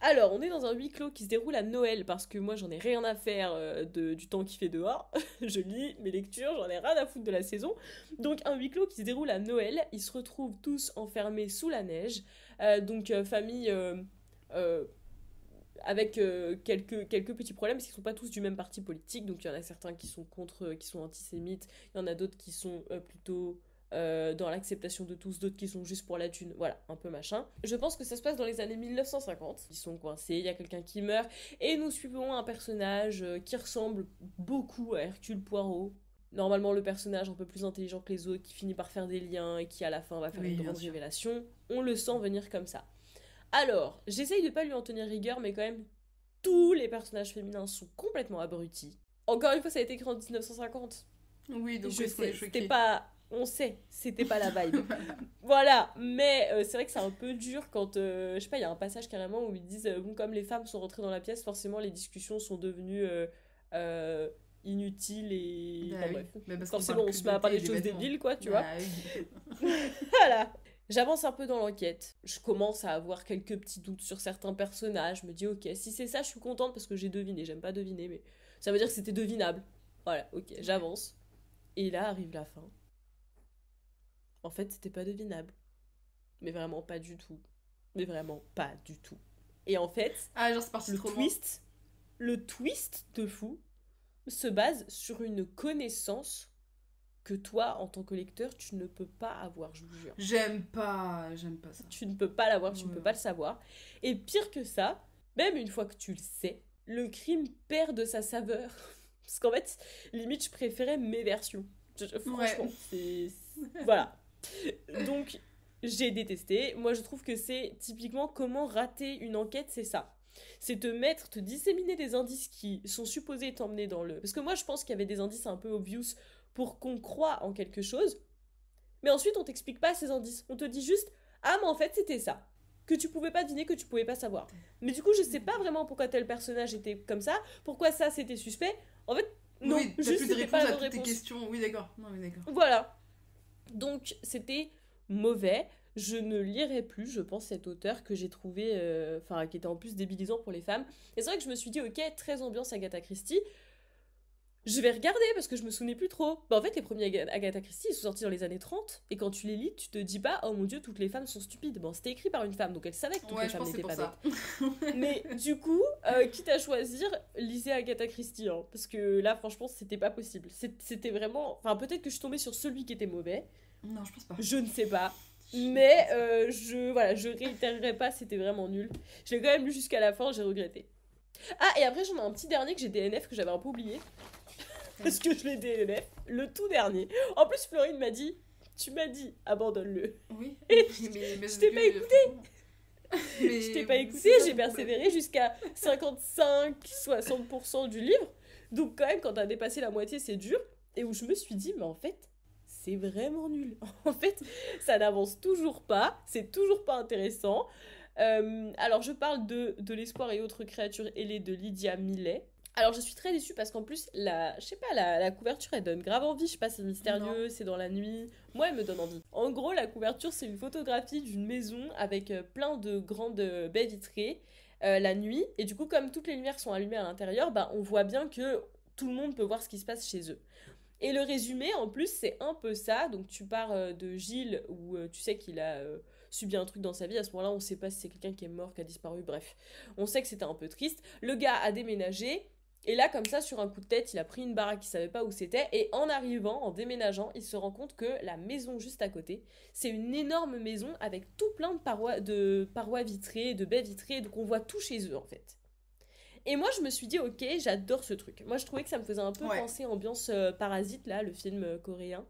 Alors, on est dans un huis clos qui se déroule à Noël, parce que moi, j'en ai rien à faire du temps qu'il fait dehors. Je lis mes lectures, j'en ai rien à foutre de la saison. Donc, un huis clos qui se déroule à Noël. Ils se retrouvent tous enfermés sous la neige. Famille avec quelques petits problèmes, parce qu'ils ne sont pas tous du même parti politique. Donc, il y en a certains qui sont qui sont antisémites. Il y en a d'autres qui sont plutôt... dans l'acceptation de tous, d'autres qui sont juste pour la thune, voilà, un peu machin. Je pense que ça se passe dans les années 1950. Ils sont coincés, il y a quelqu'un qui meurt, et nous suivons un personnage qui ressemble beaucoup à Hercule Poirot. Normalement, le personnage un peu plus intelligent que les autres, qui finit par faire des liens et qui à la fin va faire une grande révélation. On le sent venir comme ça. Alors, j'essaye de pas lui en tenir rigueur, mais quand même, tous les personnages féminins sont complètement abrutis. Encore une fois, ça a été écrit en 1950. Oui, donc je sais, c'était pas... On sait, c'était pas la vibe. Voilà, mais c'est vrai que c'est un peu dur quand, je sais pas, il y a un passage carrément où ils disent, bon, comme les femmes sont rentrées dans la pièce, forcément les discussions sont devenues inutiles et... Bah, enfin, oui. bref, forcément on se met à parler des choses débiles, quoi, tu vois. Oui. Voilà. J'avance un peu dans l'enquête. Je commence à avoir quelques petits doutes sur certains personnages. Je me dis, ok, si c'est ça, je suis contente parce que j'ai deviné. J'aime pas deviner, mais ça veut dire que c'était devinable. Voilà, ok, j'avance. Et là arrive la fin. En fait, c'était pas devinable. Mais vraiment pas du tout. Mais vraiment pas du tout. Et en fait, genre c'est parti trop loin. Le twist de fou se base sur une connaissance que toi, en tant que lecteur, tu ne peux pas avoir, je vous jure. J'aime pas ça. Tu ne peux pas l'avoir, tu ne peux pas le savoir. Et pire que ça, même une fois que tu le sais, le crime perd de sa saveur. Parce qu'en fait, limite, je préférais mes versions. Franchement, c'est... Voilà. Donc, j'ai détesté. Moi, je trouve que c'est typiquement comment rater une enquête, c'est ça. C'est te disséminer des indices qui sont supposés t'emmener dans le... Parce que moi, je pense qu'il y avait des indices un peu obvious pour qu'on croie en quelque chose. Mais ensuite, on t'explique pas ces indices. On te dit juste, ah, mais en fait, c'était ça. Que tu pouvais pas deviner, que tu pouvais pas savoir. Mais du coup, je sais pas vraiment pourquoi tel personnage était comme ça, pourquoi ça, c'était suspect. En fait, non, oui, juste plus de c'était pas la bonne toutes tes réponse. questions. Oui, d'accord. Non, mais d'accord. Voilà. Donc, c'était mauvais. Je ne lirai plus, je pense, cet auteur que j'ai trouvé, qui était en plus débilisant pour les femmes. Et c'est vrai que je me suis dit, ok, très ambiance Agatha Christie. Je vais regarder parce que je me souvenais plus trop. Bah, en fait, les premiers Agatha Christie, ils sont sortis dans les années 30. Et quand tu les lis, tu te dis pas, oh mon dieu, toutes les femmes sont stupides. Bon, c'était écrit par une femme, donc elle savait que toutes les femmes n'étaient pas bêtes. Mais du coup, quitte à choisir, lisez Agatha Christie. Hein, parce que là, franchement, c'était pas possible. C'était vraiment. Enfin, peut-être que je suis tombée sur celui qui était mauvais. Non, je pense pas. Je ne sais pas. Mais je réitérerai pas, c'était vraiment nul. Je l'ai quand même lu jusqu'à la fin, j'ai regretté. Ah, et après, j'en ai un petit dernier que j'ai DNF que j'avais un peu oublié. Parce que je l'ai DNF, le tout dernier. En plus, Florine m'a dit, tu m'as dit, abandonne-le. Oui. Et je t'ai pas écouté. Je t'ai pas écouté, j'ai persévéré jusqu'à 55-60% du livre. Donc quand même, quand t'as dépassé la moitié, c'est dur. Et où je me suis dit, mais en fait, c'est vraiment nul. En fait, ça n'avance toujours pas, c'est toujours pas intéressant. Alors, je parle de l'espoir et autres créatures ailées de Lydia Millet. Alors, je suis très déçue parce qu'en plus, la couverture, elle donne grave envie. Je sais pas, c'est mystérieux, c'est dans la nuit. Moi, elle me donne envie. En gros, la couverture, c'est une photographie d'une maison avec plein de grandes baies vitrées la nuit. Et du coup, comme toutes les lumières sont allumées à l'intérieur, bah, on voit bien que tout le monde peut voir ce qui se passe chez eux. Et le résumé, en plus, c'est un peu ça. Donc, tu pars de Gilles, où tu sais qu'il a subi un truc dans sa vie. À ce moment-là, on sait pas si c'est quelqu'un qui est mort, qui a disparu. Bref, on sait que c'était un peu triste. Le gars a déménagé. Et là, comme ça, sur un coup de tête, il a pris une baraque, il savait pas où c'était. Et en arrivant, en déménageant, il se rend compte que la maison juste à côté, c'est une énorme maison avec tout plein de parois vitrées, de baies vitrées. Donc, on voit tout chez eux, en fait. Et moi, je me suis dit, ok, j'adore ce truc. Moi, je trouvais que ça me faisait un peu penser ambiance Parasite, là, le film coréen.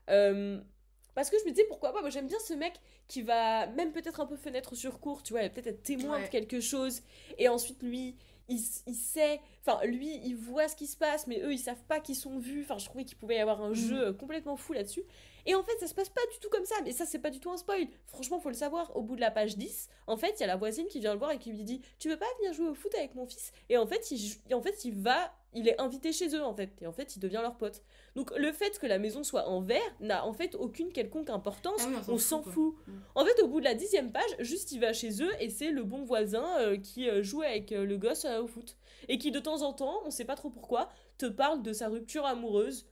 Parce que je me disais, pourquoi pas, moi j'aime bien ce mec qui va, même peut-être un peu fenêtre sur cour, tu vois, il va peut-être être témoin de quelque chose. Et ensuite, lui, il sait, enfin, lui, il voit ce qui se passe, mais eux, ils savent pas qu'ils sont vus. Enfin, je trouvais qu'il pouvait y avoir un jeu complètement fou là-dessus. Et en fait, ça se passe pas du tout comme ça. Mais ça, c'est pas du tout un spoil. Franchement, faut le savoir. Au bout de la page 10, en fait, il y a la voisine qui vient le voir et qui lui dit, tu veux pas venir jouer au foot avec mon fils? Et en fait, il est invité chez eux, en fait. Et en fait, il devient leur pote. Donc, le fait que la maison soit en verre n'a en fait aucune quelconque importance. Ah oui, on s'en fout. En fait, au bout de la 10e page, juste il va chez eux et c'est le bon voisin qui joue avec le gosse au foot. Et qui, de temps en temps, on sait pas trop pourquoi, te parle de sa rupture amoureuse.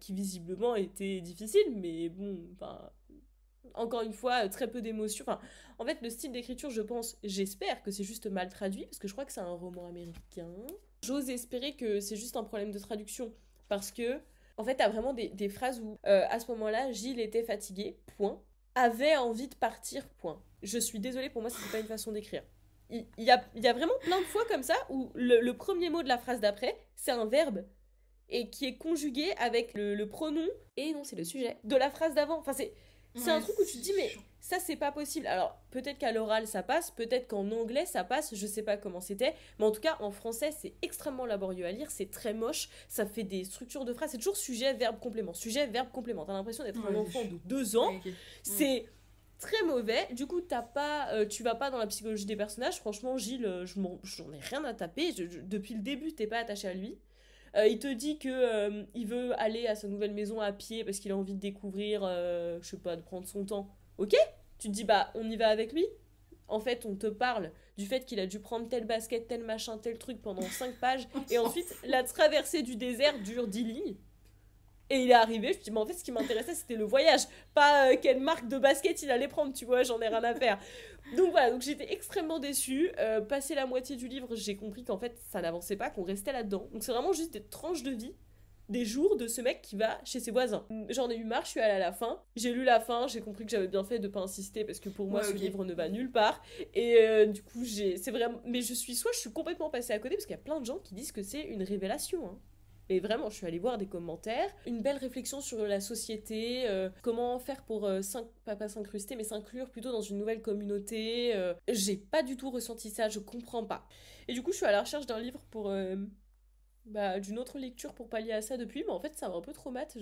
Qui visiblement était difficile, mais bon, enfin, encore une fois, très peu d'émotions. Enfin, en fait, le style d'écriture, je pense, j'espère que c'est juste mal traduit, parce que je crois que c'est un roman américain. J'ose espérer que c'est juste un problème de traduction, parce que, en fait, t'as vraiment des phrases où, à ce moment-là, Gilles était fatigué, point, avait envie de partir, point. Je suis désolée, pour moi, c'est pas une façon d'écrire. Il y a vraiment plein de fois comme ça, où le premier mot de la phrase d'après, c'est un verbe, et qui est conjugué avec le pronom, et non, c'est le sujet, de la phrase d'avant. Enfin, c'est un truc où tu te dis, mais ça, c'est pas possible. Alors, peut-être qu'à l'oral, ça passe, peut-être qu'en anglais, ça passe, je sais pas comment c'était, mais en tout cas, en français, c'est extrêmement laborieux à lire, c'est très moche, ça fait des structures de phrases, c'est toujours sujet, verbe, complément, sujet, verbe, complément. T'as l'impression d'être un enfant de 2 ans. C'est très mauvais. Du coup, tu vas pas dans la psychologie des personnages. Franchement, Gilles, j'en ai rien à taper. Depuis le début, t'es pas attaché à lui. Il te dit que il veut aller à sa nouvelle maison à pied parce qu'il a envie de découvrir, je sais pas, de prendre son temps. Ok, tu te dis bah on y va avec lui. En fait, on te parle du fait qu'il a dû prendre tel basket, tel machin, tel truc pendant 5 pages. Et ensuite, la traversée du désert dure 10 lignes. Et il est arrivé, je me dis, mais en fait, ce qui m'intéressait, c'était le voyage. Pas quelle marque de basket il allait prendre, tu vois, j'en ai rien à faire. Donc voilà, donc j'étais extrêmement déçue. Passé la moitié du livre, j'ai compris qu'en fait, ça n'avançait pas, qu'on restait là-dedans. Donc c'est vraiment juste des tranches de vie des jours de ce mec qui va chez ses voisins. J'en ai eu marre, je suis allée à la fin. J'ai lu la fin, j'ai compris que j'avais bien fait de pas insister parce que pour moi ce livre ne va nulle part. Et du coup, c'est vraiment... Mais je suis complètement passée à côté parce qu'il y a plein de gens qui disent que c'est une révélation. Hein. Mais vraiment, je suis allée voir des commentaires. Une belle réflexion sur la société, comment faire pour pas s'incruster, mais s'inclure plutôt dans une nouvelle communauté. J'ai pas du tout ressenti ça, je comprends pas. Et du coup, je suis à la recherche d'un livre pour... d'une autre lecture pour pallier à ça depuis, mais en fait, ça m'a un peu traumate.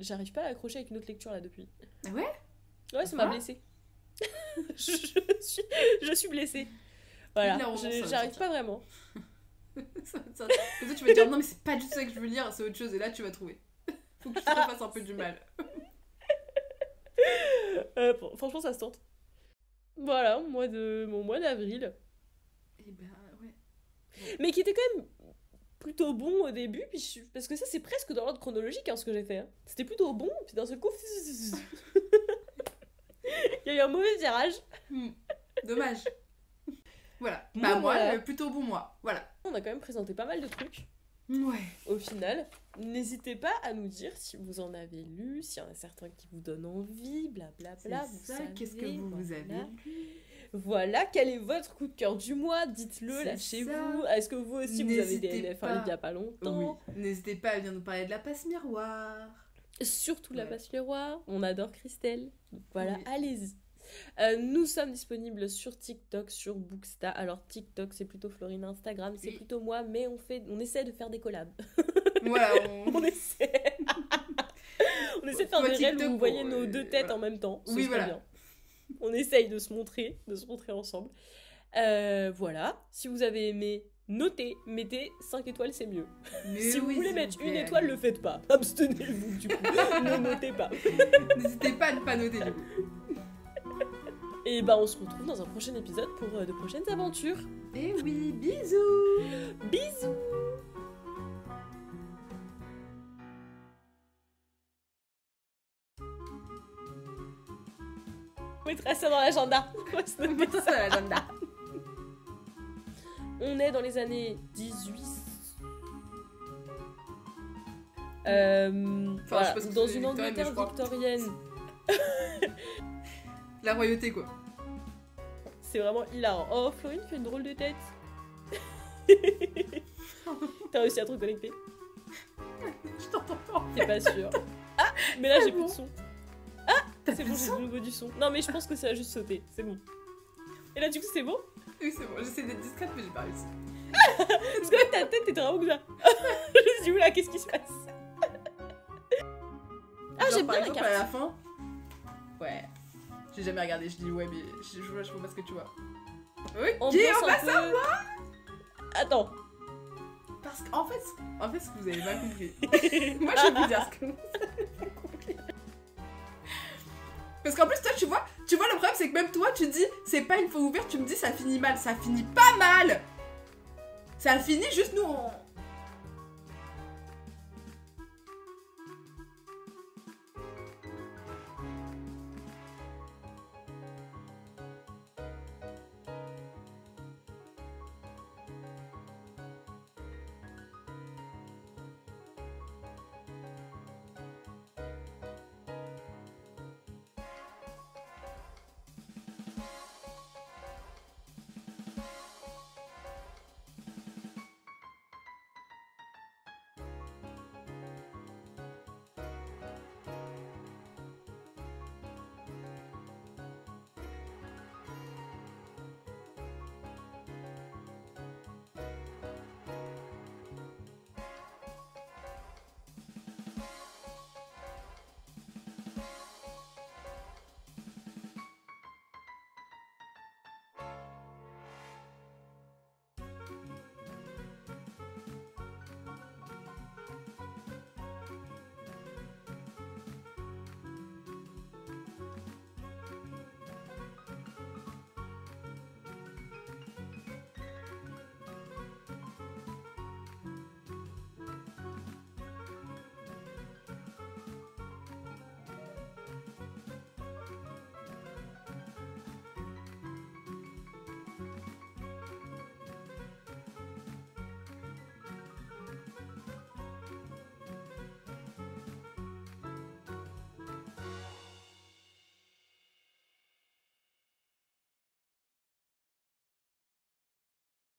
J'arrive pas à accrocher avec une autre lecture là depuis. Ah ouais? Ouais, ça m'a blessée. je suis blessée. Voilà, j'arrive pas vraiment. Comme ça, tu vas dire non mais c'est pas du tout ça que je veux lire, c'est autre chose, et là tu vas trouver. Faut que tu te fasses un peu du mal. Franchement ça se tente. Voilà, mon mois d'avril. Et ben ouais. Mais qui était quand même plutôt bon au début, parce que ça c'est presque dans l'ordre chronologique ce que j'ai fait. Hein. C'était plutôt bon, puis d'un seul coup... Il y a eu un mauvais virage. Dommage. Voilà. Bah moi, plutôt bon mois. Voilà. On a quand même présenté pas mal de trucs. Ouais. Au final, n'hésitez pas à nous dire si vous en avez lu, s'il y en a certains qui vous donnent envie, blablabla. C'est ça, qu'est-ce que vous avez lu? Voilà, quel est votre coup de cœur du mois? Dites-le là chez vous. Est-ce que vous aussi vous avez des NF il y a pas longtemps? Oui. N'hésitez pas à venir nous parler de la passe miroir. Surtout la passe miroir. On adore Christelle. Donc voilà, allez-y. Nous sommes disponibles sur TikTok, sur Booksta. Alors TikTok c'est plutôt Florine, Instagram c'est plutôt moi, mais on essaie de faire des collabs. Voilà, on essaie. On essaie de faire des réels où vous voyez nos deux têtes en même temps. Oui, voilà. Bien. On essaye de se montrer ensemble. Voilà. Si vous avez aimé, notez, mettez 5 étoiles, c'est mieux. Si vous voulez mettre une étoile, le faites pas. Abstenez-vous du coup. Ne notez pas. N'hésitez pas à ne pas noter du coup. Et bah on se retrouve dans un prochain épisode pour de prochaines aventures. Et oui, bisous. Bisous. On mettra ça dans l'agenda. On mettra ça dans l'agenda. On est dans les années 18... voilà, dans une Angleterre victorienne. La royauté quoi. C'est vraiment hilarant. Oh, Florine fait une drôle de tête. T'as réussi à te reconnecter? Je t'entends pas. T'es pas sûre. Ah, mais là j'ai plus de son. Ah, c'est bon, j'ai de nouveau du son. Non mais je pense que ça a juste sauté, c'est bon. Et là du coup c'est bon? Oui c'est bon, j'essaie d'être discrète mais j'ai pas réussi. Parce que ta tête était vraiment comme ça. Je me suis dit oula, qu'est-ce qui se passe? Ah, j'aime bien la carte. À la fin. Ouais. J'ai jamais regardé, je dis ouais mais je vois pas ce que tu vois. Oui, on va savoir. Attends. Parce qu'en fait ce que vous avez pas compris. Moi je vais dire ce que vous avez pas compris. Parce qu'en plus toi tu vois le problème c'est que même toi tu dis c'est pas une fois ouverte, tu me dis ça finit mal, ça finit pas mal. Ça finit juste nous